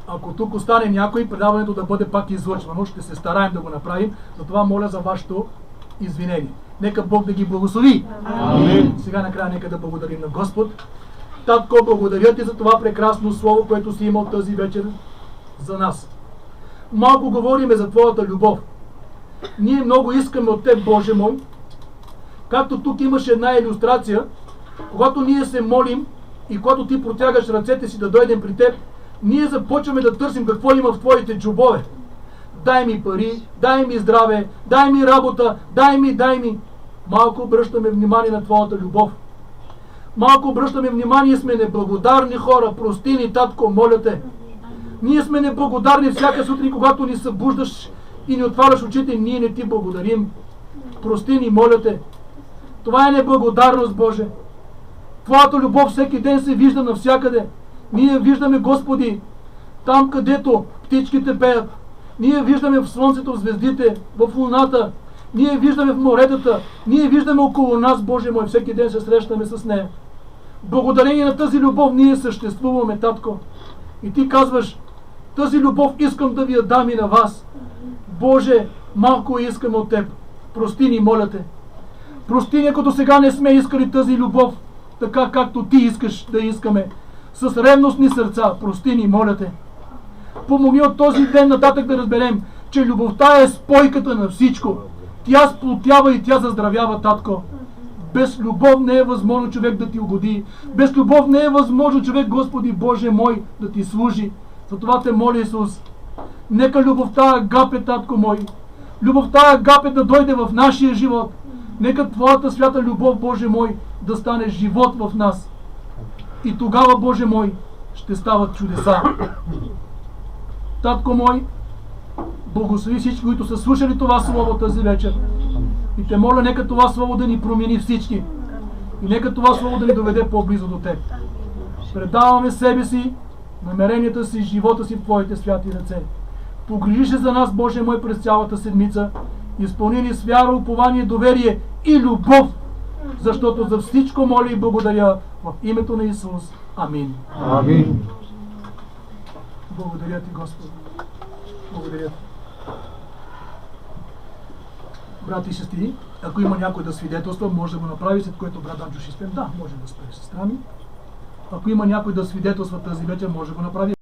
ако тук остане някой, предаването да бъде пак излъчвано. Ще се стараем да го направим. Затова моля за вашето извинение. Нека Бог да ги благослови. Амин. Сега накрая нека да благодарим на Господ. Татко, благодаря ти за това прекрасно слово, което си имал тази вечер за нас. Малко говориме за твоята любов. Ние много искаме от теб, Боже мой. Както тук имаше една илюстрация, когато ние се молим и когато ти протягаш ръцете си да дойдем при теб, ние започваме да търсим какво има в твоите джобове. Дай ми пари, дай ми здраве, дай ми работа, дай ми. Малко обръщаме внимание на твоята любов. Малко обръщаме внимание, сме неблагодарни хора. Прости ни, татко, моля те. Ние сме неблагодарни всяка сутрин, когато ни събуждаш и ни отваряш очите, ние не ти благодарим. Прости ни, моля те. Това е неблагодарност, Боже. Твоята любов всеки ден се вижда навсякъде. Ние виждаме, Господи, там където птичките пеят. Ние виждаме в слънцето, в звездите, в луната. Ние виждаме в моретата. Ние виждаме около нас, Боже мой. Всеки ден се срещаме с нея. Благодарение на тази любов ние съществуваме, татко. И ти казваш: тази любов искам да ви я дам и на вас. Боже, малко искам от теб. Прости ни, моля те. Прости ни, ако до сега не сме искали тази любов, така както ти искаш да искаме. С ревностни сърца, прости ни, моля те. помогни от този ден нататък да разберем, че любовта е спойката на всичко. Тя сплотява и тя заздравява, татко. Без любов не е възможно човек да ти угоди. Без любов не е възможно човек, Господи Боже мой, да ти служи. Затова те моля, Исус, нека любовта агапе, татко мой, любовта агапе да дойде в нашия живот. Нека Твоята свята любов, Боже мой, да стане живот в нас. И тогава, Боже мой, ще стават чудеса. Татко мой, благослови всички, които са слушали това слово тази вечер. И те моля, нека това слово да ни промени всички. И нека това слово да ни доведе по-близо до Теб. Предаваме себе си, намеренията си, живота си в Твоите святи ръце. Погрижи се за нас, Боже мой, през цялата седмица. Изпълни ни с вяра, упование, доверие и любов. Защото за всичко моля и благодаря в името на Исус. Амин. Амин. Благодаря Ти, Господи. Благодаря Ти. Брати и сестри, ако има някой да свидетелства, може да го направи, след което брат Данчо ще спем. Да, може да спре сестра ми. Ако има някой да свидетелства тази вечер, може да го направи.